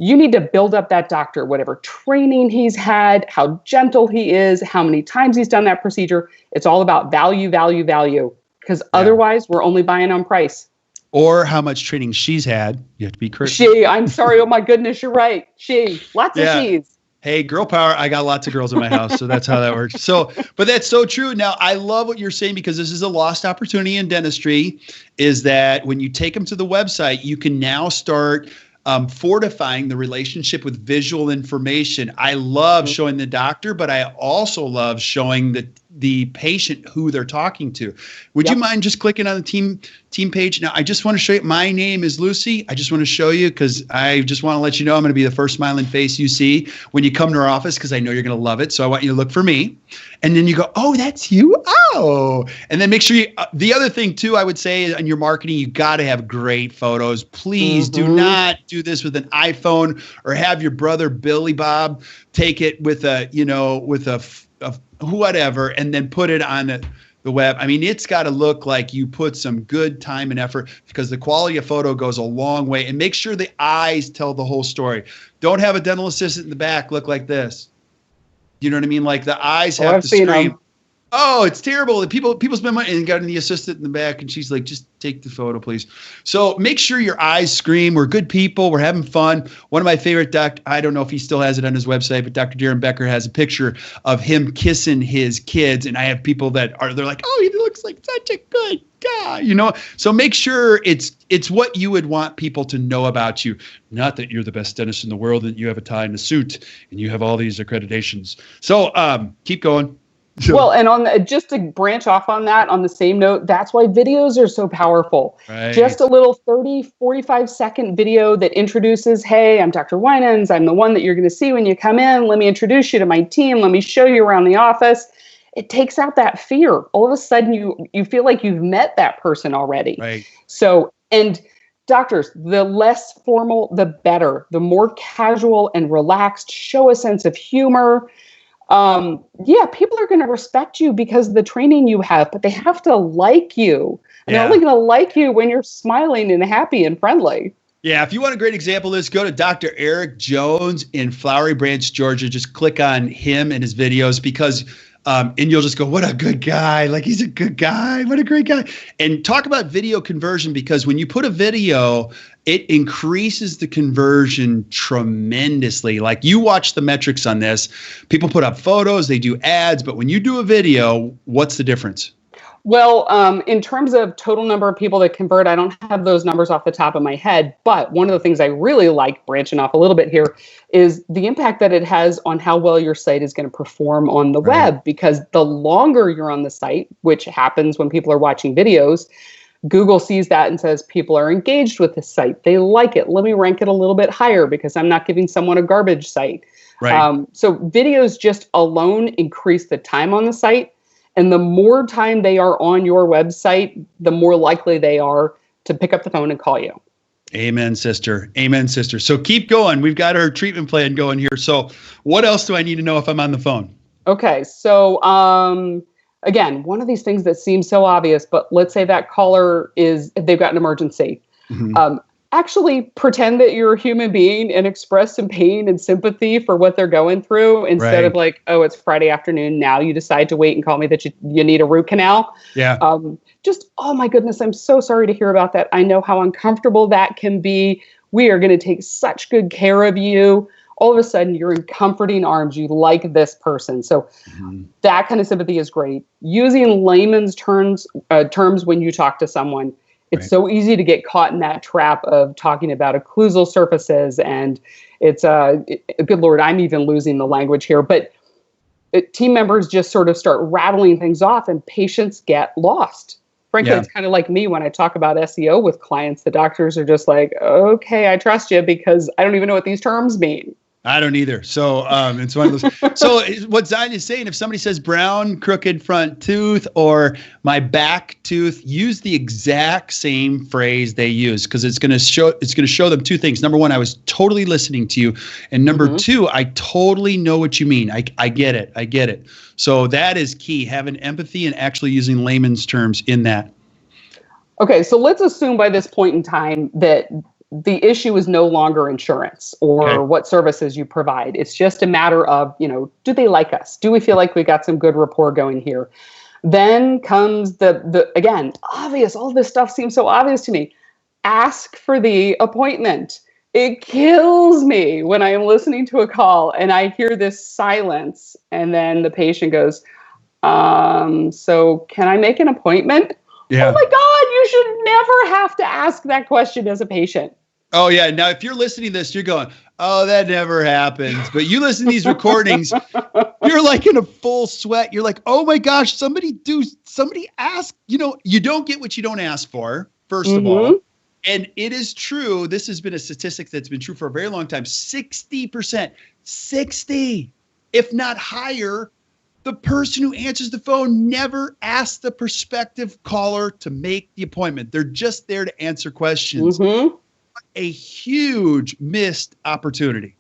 You need to build up that doctor, whatever training he's had, how gentle he is, how many times he's done that procedure. It's all about value, value, value, because otherwise we're only buying on price. Or how much training she's had. You have to be correct. I'm sorry. Oh my goodness, you're right. Lots of she's. Hey, girl power. I got lots of girls in my house, so that's how that works. But that's so true. Now, I love what you're saying, because this is a lost opportunity in dentistry, is that when you take them to the website, you can now start fortifying the relationship with visual information. I love showing the doctor, but I also love showing the patient who they're talking to. Would you mind just clicking on the team page? Now, I just want to show you. My name is Lucy. I just want to show you because I just want to let you know I'm going to be the first smiling face you see when you come to our office because I know you're going to love it. So I want you to look for me. And then you go, oh, that's you? Oh. And then make sure the other thing too, I would say in your marketing, you got to have great photos. Please do not do this with an iPhone or have your brother Billy Bob take it with a whatever, and then put it on the web. I mean, it's got to look like you put some good time and effort because the quality of photo goes a long way. And make sure the eyes tell the whole story. Don't have a dental assistant in the back look like this. You know what I mean? Like the eyes have to scream. Oh, it's terrible. People spend money and got the assistant in the back, and she's like, just take the photo, please. So make sure your eyes scream. We're good people. We're having fun. One of my favorite I don't know if he still has it on his website, but Dr. Darren Becker has a picture of him kissing his kids. And I have people they're like, oh, he looks like such a good guy, So make sure it's what you would want people to know about you. Not that you're the best dentist in the world, that you have a tie and a suit and you have all these accreditations. So keep going. Well, and just to branch off on that, on the same note, that's why videos are so powerful. Right. Just a little 30, 45-second video that introduces, hey, I'm Dr. Winans. I'm the one that you're going to see when you come in. Let me introduce you to my team. Let me show you around the office. It takes out that fear. All of a sudden, you feel like you've met that person already. Right. So, and doctors, the less formal, the better. The more casual and relaxed, show a sense of humor. People are going to respect you because of the training you have, but they have to like you. And they're only going to like you when you're smiling and happy and friendly. Yeah, if you want a great example of this, go to Dr. Eric Jones in Flowery Branch, Georgia. Just click on him and his videos because and you'll just go, what a good guy. Like, he's a good guy. What a great guy. And talk about video conversion, because when you put a video, it increases the conversion tremendously. Like, you watch the metrics on this. People put up photos, they do ads, but when you do a video, what's the difference? Well, in terms of total number of people that convert, I don't have those numbers off the top of my head. But one of the things I really like, branching off a little bit here, is the impact that it has on how well your site is going to perform on the web. Because the longer you're on the site, which happens when people are watching videos, Google sees that and says, people are engaged with this site. They like it. Let me rank it a little bit higher because I'm not giving someone a garbage site. Right. So videos just alone increase the time on the site. And the more time they are on your website, the more likely they are to pick up the phone and call you. Amen, sister. Amen, sister. So keep going. We've got our treatment plan going here. So what else do I need to know if I'm on the phone? Okay. So, again, one of these things that seems so obvious, but let's say that caller they've got an emergency. Mm-hmm. Actually pretend that you're a human being and express some pain and sympathy for what they're going through instead of like, oh, it's Friday afternoon. Now you decide to wait and call me that you need a root canal. Yeah. Oh my goodness, I'm so sorry to hear about that. I know how uncomfortable that can be. We are going to take such good care of you. All of a sudden you're in comforting arms. You like this person. So that kind of sympathy is great. Using layman's terms when you talk to someone. It's so easy to get caught in that trap of talking about occlusal surfaces, and it's good Lord, I'm even losing the language here, but team members just sort of start rattling things off and patients get lost. Frankly, it's kind of like me when I talk about SEO with clients. The doctors are just like, okay, I trust you because I don't even know what these terms mean. I don't either. So it's one of those. So what Xana is saying, if somebody says brown, crooked front tooth or my back tooth, use the exact same phrase they use because it's going to show them two things. Number one, I was totally listening to you. And number two, I totally know what you mean. I get it. I get it. So that is key, having empathy and actually using layman's terms in that. Okay, so let's assume by this point in time that the issue is no longer insurance or what services you provide. It's just a matter of, do they like us? Do we feel like we got some good rapport going here? Then comes the again, obvious, all this stuff seems so obvious to me. Ask for the appointment. It kills me when I am listening to a call and I hear this silence and then the patient goes, so can I make an appointment? Yeah. Oh my God, you should never have to ask that question as a patient. Oh, yeah. Now, if you're listening to this, you're going, oh, that never happens. But you listen to these recordings, you're like in a full sweat. You're like, oh, my gosh, somebody ask. You don't get what you don't ask for, first of all. And it is true. This has been a statistic that's been true for a very long time. 60%, 60, if not higher, the person who answers the phone never asks the prospective caller to make the appointment. They're just there to answer questions. A huge missed opportunity.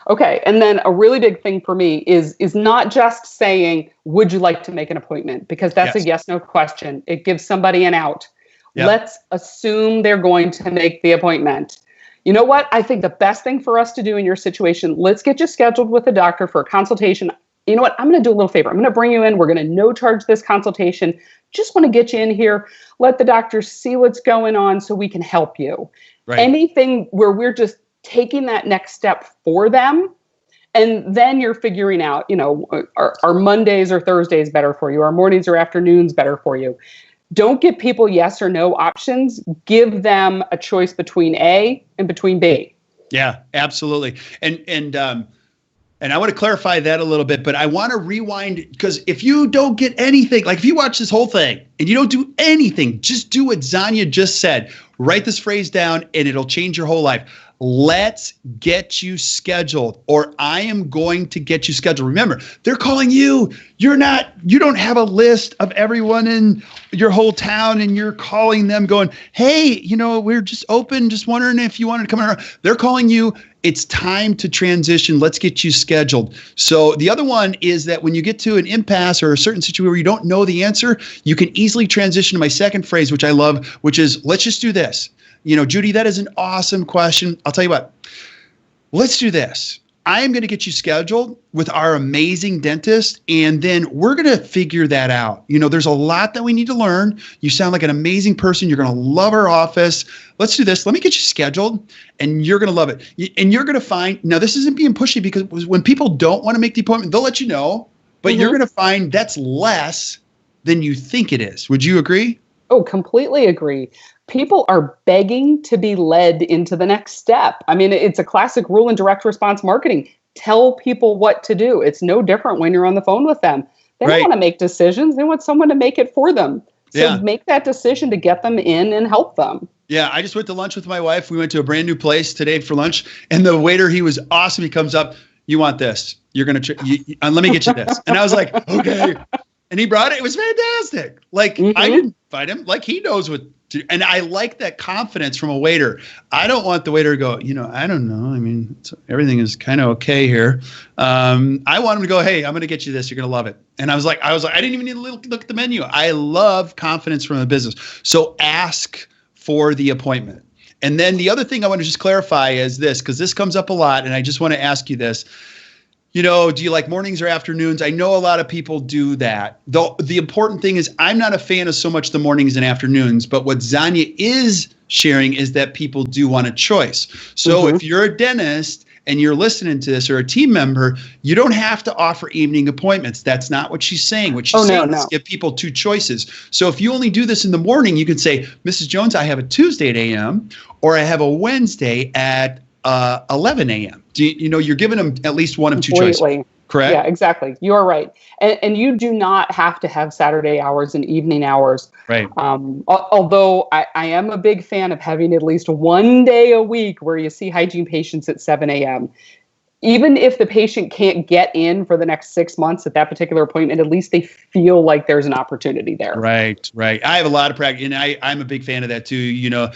Okay. And then a really big thing for me is not just saying, would you like to make an appointment? Because that's a yes, no question. It gives somebody an out. Yep. Let's assume they're going to make the appointment. You know what? I think the best thing for us to do in your situation, let's get you scheduled with a doctor for a consultation. You know what? I'm going to do a little favor. I'm going to bring you in. We're going to no charge this consultation. Just want to get you in here. Let the doctor see what's going on so we can help you. Right. Anything where we're just taking that next step for them. And then you're figuring out, are Mondays or Thursdays better for you? Are mornings or afternoons better for you? Don't give people yes or no options. Give them a choice between A and between B. Yeah, absolutely. And I want to clarify that a little bit, but I want to rewind, because if you don't get anything, like if you watch this whole thing and you don't do anything, just do what Xana just said. Write this phrase down and it'll change your whole life. Let's get you scheduled, or I am going to get you scheduled. Remember, they're calling you. You don't have a list of everyone in your whole town and you're calling them going, hey, we're just open. Just wondering if you wanted to come around. They're calling you. It's time to transition. Let's get you scheduled. So the other one is that when you get to an impasse or a certain situation where you don't know the answer, you can easily transition to my second phrase, which I love, which is, let's just do this. Judy, that is an awesome question. I'll tell you what, let's do this. I am going to get you scheduled with our amazing dentist, and then we're going to figure that out. There's a lot that we need to learn. You sound like an amazing person. You're going to love our office. Let's do this. Let me get you scheduled, and you're going to love it. And you're going to find, now this isn't being pushy, because when people don't want to make the appointment, they'll let you know, but you're going to find that's less than you think it is. Would you agree? Oh, completely agree. People are begging to be led into the next step. I mean, it's a classic rule in direct response marketing. Tell people what to do. It's no different when you're on the phone with them. They don't want to make decisions. They want someone to make it for them. So make that decision to get them in and help them. Yeah, I just went to lunch with my wife. We went to a brand new place today for lunch, and the waiter, he was awesome. He comes up, you want this? You're going to, let me get you this. And I was like, okay. And he brought it. It was fantastic. Like, I didn't fight him. Like, he knows what to, and I like that confidence from a waiter. I don't want the waiter to go, I don't know. I mean, everything is kind of okay here. I want him to go, hey, I'm going to get you this. You're going to love it. And I was like, I didn't even need to look at the menu. I love confidence from a business. So ask for the appointment. And then the other thing I want to just clarify is this, because this comes up a lot, and I just want to ask you this. Do you like mornings or afternoons? I know a lot of people do that. Though the important thing is, I'm not a fan of so much the mornings and afternoons, but what Xana is sharing is that people do want a choice. So if you're a dentist and you're listening to this, or a team member, you don't have to offer evening appointments. That's not what she's saying. What she's saying is give people two choices. So if you only do this in the morning, you can say, Mrs. Jones, I have a Tuesday at a.m. or I have a Wednesday at 11 a.m. You're giving them at least one of two choices. Correct? Yeah, exactly. You're right. And you do not have to have Saturday hours and evening hours. Right. Although I am a big fan of having at least one day a week where you see hygiene patients at 7 a.m. Even if the patient can't get in for the next 6 months at that particular appointment, at least they feel like there's an opportunity there. Right. I have a lot of practice, and I'm a big fan of that too.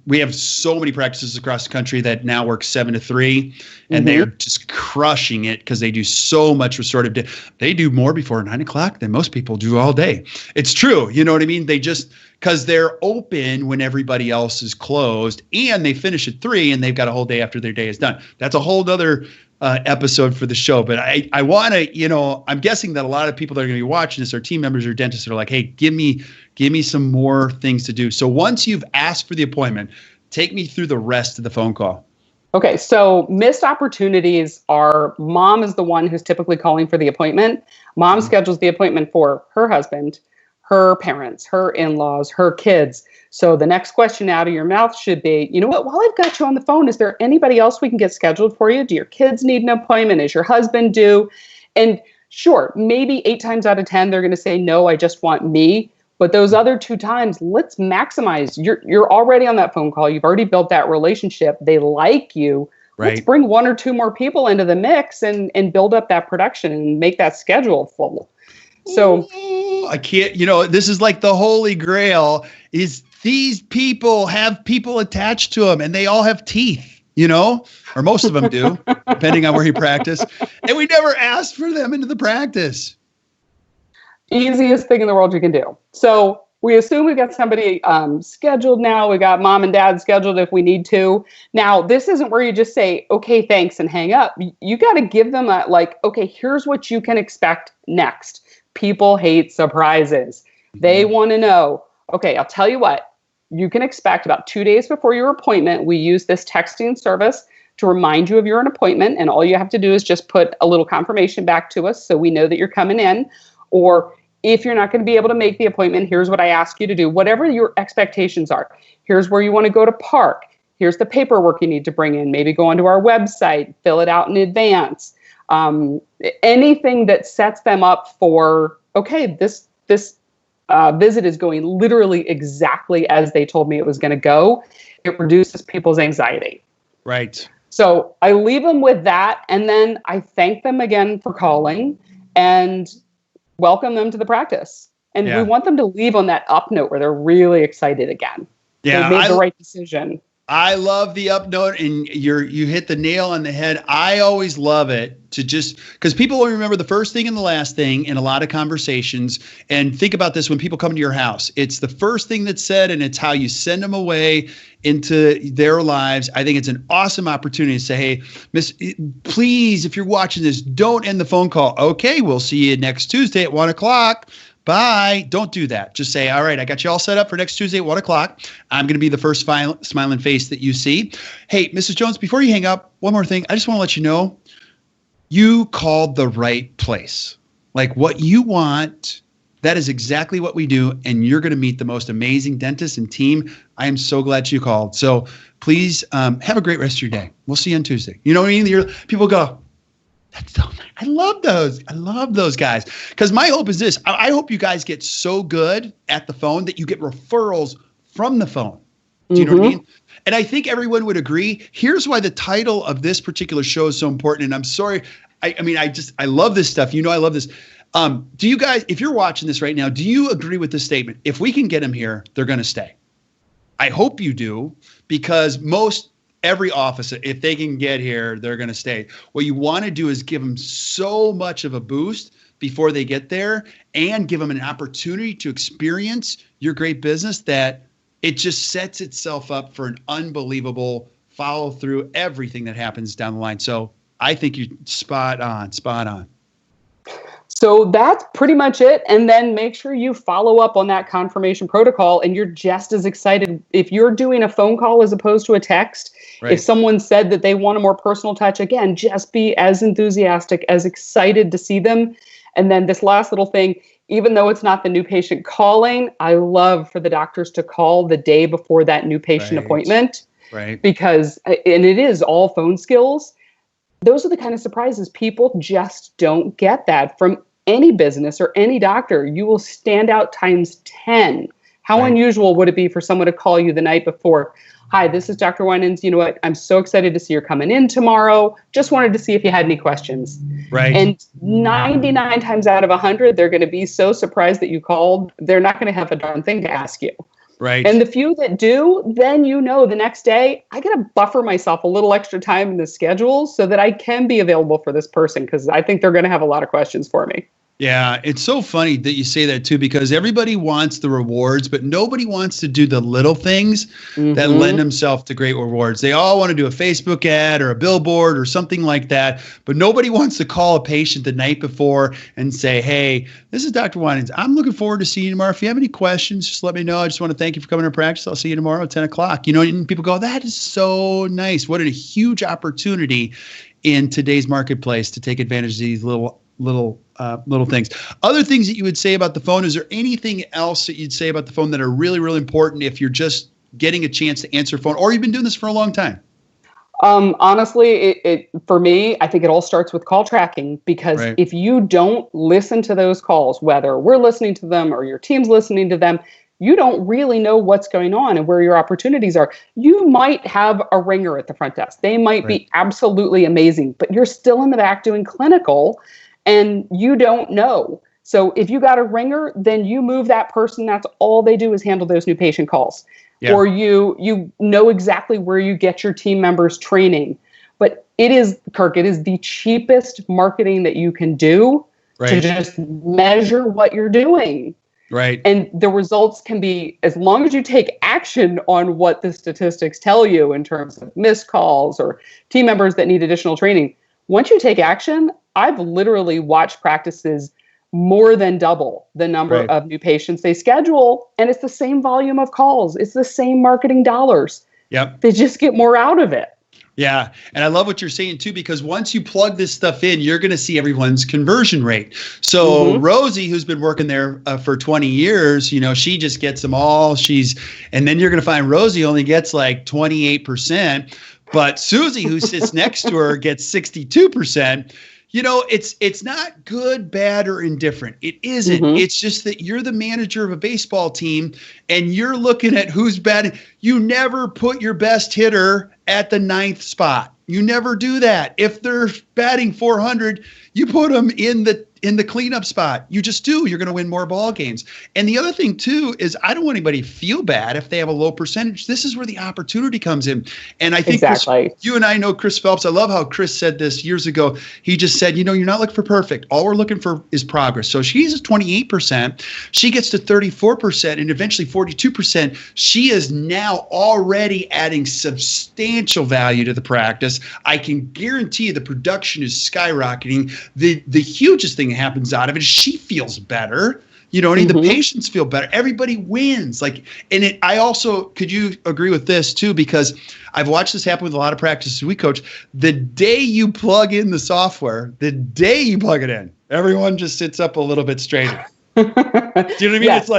We have so many practices across the country that now work 7 to 3, and they're just crushing it because they do so much restorative. They do more before 9 o'clock than most people do all day. It's true. You know what I mean? They just, because they're open when everybody else is closed, and they finish at 3, and they've got a whole day after their day is done. That's a whole other episode for the show. But I want to, I'm guessing that a lot of people that are going to be watching this are team members or dentists that are like, hey, give me some more things to do. So once you've asked for the appointment, take me through the rest of the phone call. Okay, so missed opportunities are, mom is the one who's typically calling for the appointment. Mom schedules the appointment for her husband. her parents, her in-laws, her kids. So the next question out of your mouth should be, you know what, while I've got you on the phone, is there anybody else we can get scheduled for you? Do your kids need an appointment? Is your husband due? And sure, maybe 8 times out of 10, they're going to say, no, I just want me. But those other 2 times, let's maximize. You're already on that phone call. You've already built that relationship. They like you. Right. Let's bring 1 or 2 more people into the mix and build up that production and make that schedule full. So I can't, this is like the holy grail is these people have people attached to them and they all have teeth, or most of them do, depending on where you practice. And we never asked for them into the practice. Easiest thing in the world you can do. So we assume we've got somebody scheduled now. We got mom and dad scheduled if we need to. Now, this isn't where you just say, okay, thanks, and hang up. You got to give them okay, here's what you can expect next. People hate surprises. They want to know, okay, I'll tell you what, you can expect about 2 days before your appointment. We use this texting service to remind you of your appointment. And all you have to do is just put a little confirmation back to us so we know that you're coming in. Or if you're not going to be able to make the appointment, here's what I ask you to do. Whatever your expectations are. Here's where you want to go to park. Here's the paperwork you need to bring in. Maybe go onto our website, fill it out in advance. Anything that sets them up for, okay, this visit is going literally exactly as they told me it was going to go. It reduces people's anxiety. Right. So I leave them with that. And then I thank them again for calling and welcome them to the practice. And we want them to leave on that up note where they're really excited again. Yeah, they made the right decision. I love the up note, and you hit the nail on the head. I always love it to just because people will remember the first thing and the last thing in a lot of conversations. And think about this when people come to your house. It's the first thing that's said, and it's how you send them away into their lives. I think it's an awesome opportunity to say, hey, Miss, please, if you're watching this, don't end the phone call. Okay, we'll see you next Tuesday at 1:00. Bye. Don't do that. Just say, all right, I got you all set up for next Tuesday at 1:00. I'm going to be the first smiling face that you see. Hey, Mrs. Jones, before you hang up, one more thing. I just want to let you know, you called the right place. Like what you want, that is exactly what we do. And you're going to meet the most amazing dentist and team. I am so glad you called. So please have a great rest of your day. We'll see you on Tuesday. You know what I mean? People go, that's so nice. I love those. I love those guys. Because my hope is this. I hope you guys get so good at the phone that you get referrals from the phone. Do you know what I mean? And I think everyone would agree. Here's why the title of this particular show is so important. And I'm sorry. I love this stuff. I love this. Do you guys, if you're watching this right now, do you agree with this statement? If we can get them here, they're going to stay. I hope you do, because every office, if they can get here, they're going to stay. What you want to do is give them so much of a boost before they get there and give them an opportunity to experience your great business that it just sets itself up for an unbelievable follow through everything that happens down the line. So I think you're spot on. So that's pretty much it. And then make sure you follow up on that confirmation protocol, and you're just as excited. If you're doing a phone call as opposed to a text, right. If someone said that they want a more personal touch, again, just be as enthusiastic, as excited to see them. And then this last little thing, even though it's not the new patient calling, I love for the doctors to call the day before that new patient appointment. Right. Because, and it is all phone skills. Those are the kind of surprises people just don't get that from any business or any doctor. You will stand out times 10. How unusual would it be for someone to call you the night before? Hi, this is Dr. Winans. You know what? I'm so excited to see you're coming in tomorrow. Just wanted to see if you had any questions. Right. And 99 times out of 100, they're going to be so surprised that you called. They're not going to have a darn thing to ask you. Right. And the few that do, then the next day, I got to buffer myself a little extra time in the schedule so that I can be available for this person, because I think they're going to have a lot of questions for me. Yeah, it's so funny that you say that too, because everybody wants the rewards, but nobody wants to do the little things that lend themselves to great rewards. They all want to do a Facebook ad or a billboard or something like that, but nobody wants to call a patient the night before and say, hey, this is Dr. Winans. I'm looking forward to seeing you tomorrow. If you have any questions, just let me know. I just want to thank you for coming to practice. I'll see you tomorrow at 10 o'clock. And people go, that is so nice. What a huge opportunity in today's marketplace to take advantage of these little little things. Other things that you would say about the phone, is there anything else that you'd say about the phone that are really, really important if you're just getting a chance to answer phone, or you've been doing this for a long time? Honestly, it for me, I think it all starts with call tracking, because if you don't listen to those calls, whether we're listening to them or your team's listening to them, you don't really know what's going on and where your opportunities are. You might have a ringer at the front desk. They might be absolutely amazing, but you're still in the back doing clinical and you don't know. So if you got a ringer, then you move that person. That's all they do is handle those new patient calls. Yeah. Or you know exactly where you get your team members training. But it is, Kirk, it is the cheapest marketing that you can do to just measure what you're doing. Right. And the results can be, as long as you take action on what the statistics tell you in terms of missed calls or team members that need additional training. Once you take action, I've literally watched practices more than double the number of new patients they schedule. And it's the same volume of calls. It's the same marketing dollars. Yep. They just get more out of it. Yeah. And I love what you're saying too, because once you plug this stuff in, you're going to see everyone's conversion rate. So Rosie, who's been working there for 20 years, you know, she just gets them all. And then you're going to find Rosie only gets like 28%, but Susie, who sits next to her, gets 62%. You know, it's not good, bad, or indifferent. It isn't. It's just that you're the manager of a baseball team and you're looking at who's batting. You never put your best hitter at the 9th spot. You never do that. If they're batting 400, you put them in the cleanup spot. You just do. You're going to win more ball games. And the other thing too is, I don't want anybody to feel bad if they have a low percentage. This is where the opportunity comes in. And I think Chris, you and I know Chris Phelps. I love how Chris said this years ago. He just said, you know, you're not looking for perfect. All we're looking for is progress. So she's at 28%. She gets to 34% and eventually 42%. She is now already adding substantial value to the practice. I can guarantee you the production is skyrocketing. The hugest thing that happens out of it is she feels better. You know, the patients feel better. Everybody wins. I also, could you agree with this too? Because I've watched this happen with a lot of practices we coach. The day you plug in the software, the day you plug it in, everyone just sits up a little bit straighter. Do you know what I mean? Yes.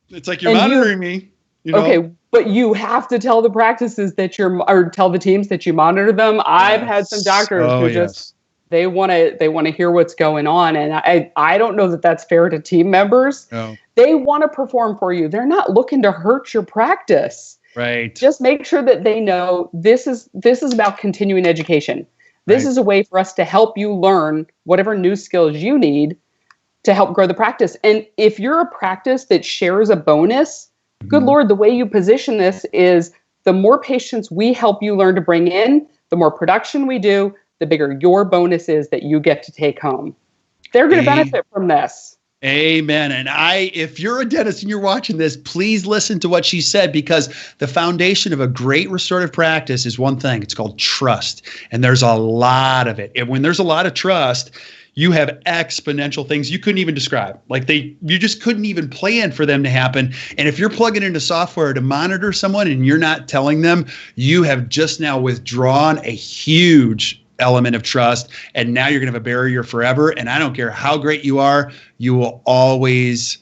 It's like you're monitoring me. You know? Okay, but you have to tell the practices that or tell the teams that you monitor them. I've had some doctors who just they want to hear what's going on, and I don't know that that's fair to team members. No. They want to perform for you. They're not looking to hurt your practice. Right. Just make sure that they know this is about continuing education. This is a way for us to help you learn whatever new skills you need to help grow the practice. And if you're a practice that shares a bonus, good Lord, the way you position this is the more patients we help you learn to bring in, the more production we do, the bigger your bonus is that you get to take home. They're going to benefit from this. Amen. And if you're a dentist and you're watching this, please listen to what she said, because the foundation of a great restorative practice is one thing. It's called trust. And there's a lot of it. And when there's a lot of trust, you have exponential things you couldn't even describe. You just couldn't even plan for them to happen. And if you're plugging into software to monitor someone and you're not telling them, you have just now withdrawn a huge element of trust. And now you're going to have a barrier forever. And I don't care how great you are, you will always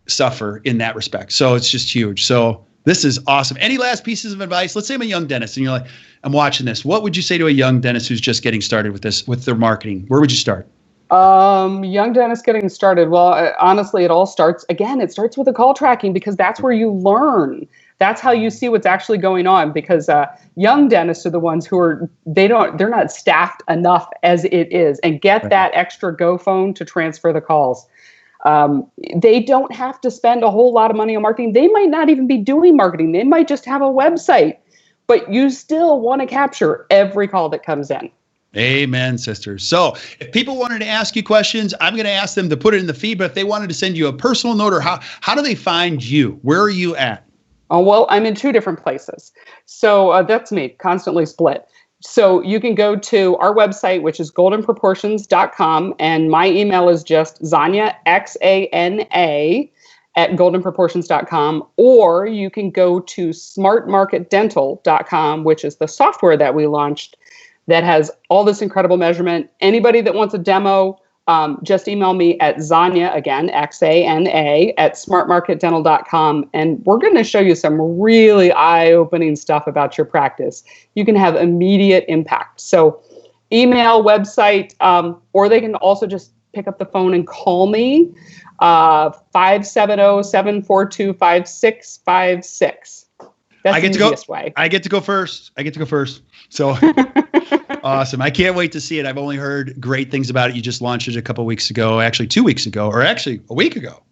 suffer in that respect. So it's just huge. So this is awesome. Any last pieces of advice? Let's say I'm a young dentist and you're like, I'm watching this. What would you say to a young dentist who's just getting started with this, with their marketing? Where would you start? Young dentist getting started. Well, honestly, it starts with the call tracking, because that's where you learn. That's how you see what's actually going on, because young dentists are the ones who they're not staffed enough as it is, and get that extra Go phone to transfer the calls. They don't have to spend a whole lot of money on marketing. They might not even be doing marketing. They might just have a website, but you still want to capture every call that comes in. Amen, sisters. So if people wanted to ask you questions, I'm going to ask them to put it in the feed, but if they wanted to send you a personal note, or how do they find you? Where are you at? Oh, well, I'm in 2 different places. So that's me, constantly split. So you can go to our website, which is goldenproportions.com. And my email is just Xana, Xana, at goldenproportions.com. Or you can go to smartmarketdental.com, which is the software that we launched that has all this incredible measurement. Anybody that wants a demo, just email me at Xana, again, Xana, at smartmarketdental.com. And we're going to show you some really eye-opening stuff about your practice. You can have immediate impact. So email, website, or they can also just pick up the phone and call me, 570-742-5656. That's the easiest way. I get to go first. So awesome. I can't wait to see it. I've only heard great things about it. You just launched it a couple of weeks ago, actually 2 weeks ago, or actually a week ago.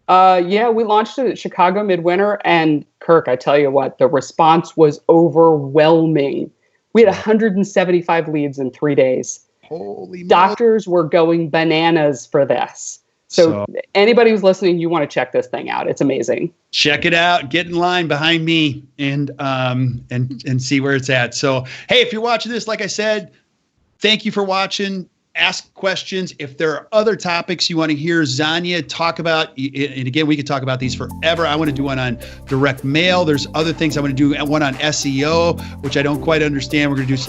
Yeah, we launched it at Chicago Midwinter. And Kirk, I tell you what, the response was overwhelming. We had 175 leads in 3 days. Holy Doctors were going bananas for this. So anybody who's listening, you want to check this thing out. It's amazing. Check it out. Get in line behind me and see where it's at. So, hey, if you're watching this, like I said, thank you for watching. Ask questions. If there are other topics you want to hear Xana talk about, and again, we could talk about these forever. I want to do one on direct mail. There's other things I want to do. One on SEO, which I don't quite understand. We're going to do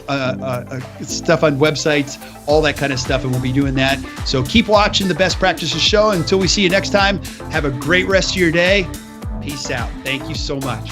stuff on websites, all that kind of stuff, and we'll be doing that. So keep watching the Best Practices Show. Until we see you next time, have a great rest of your day. Peace out. Thank you so much.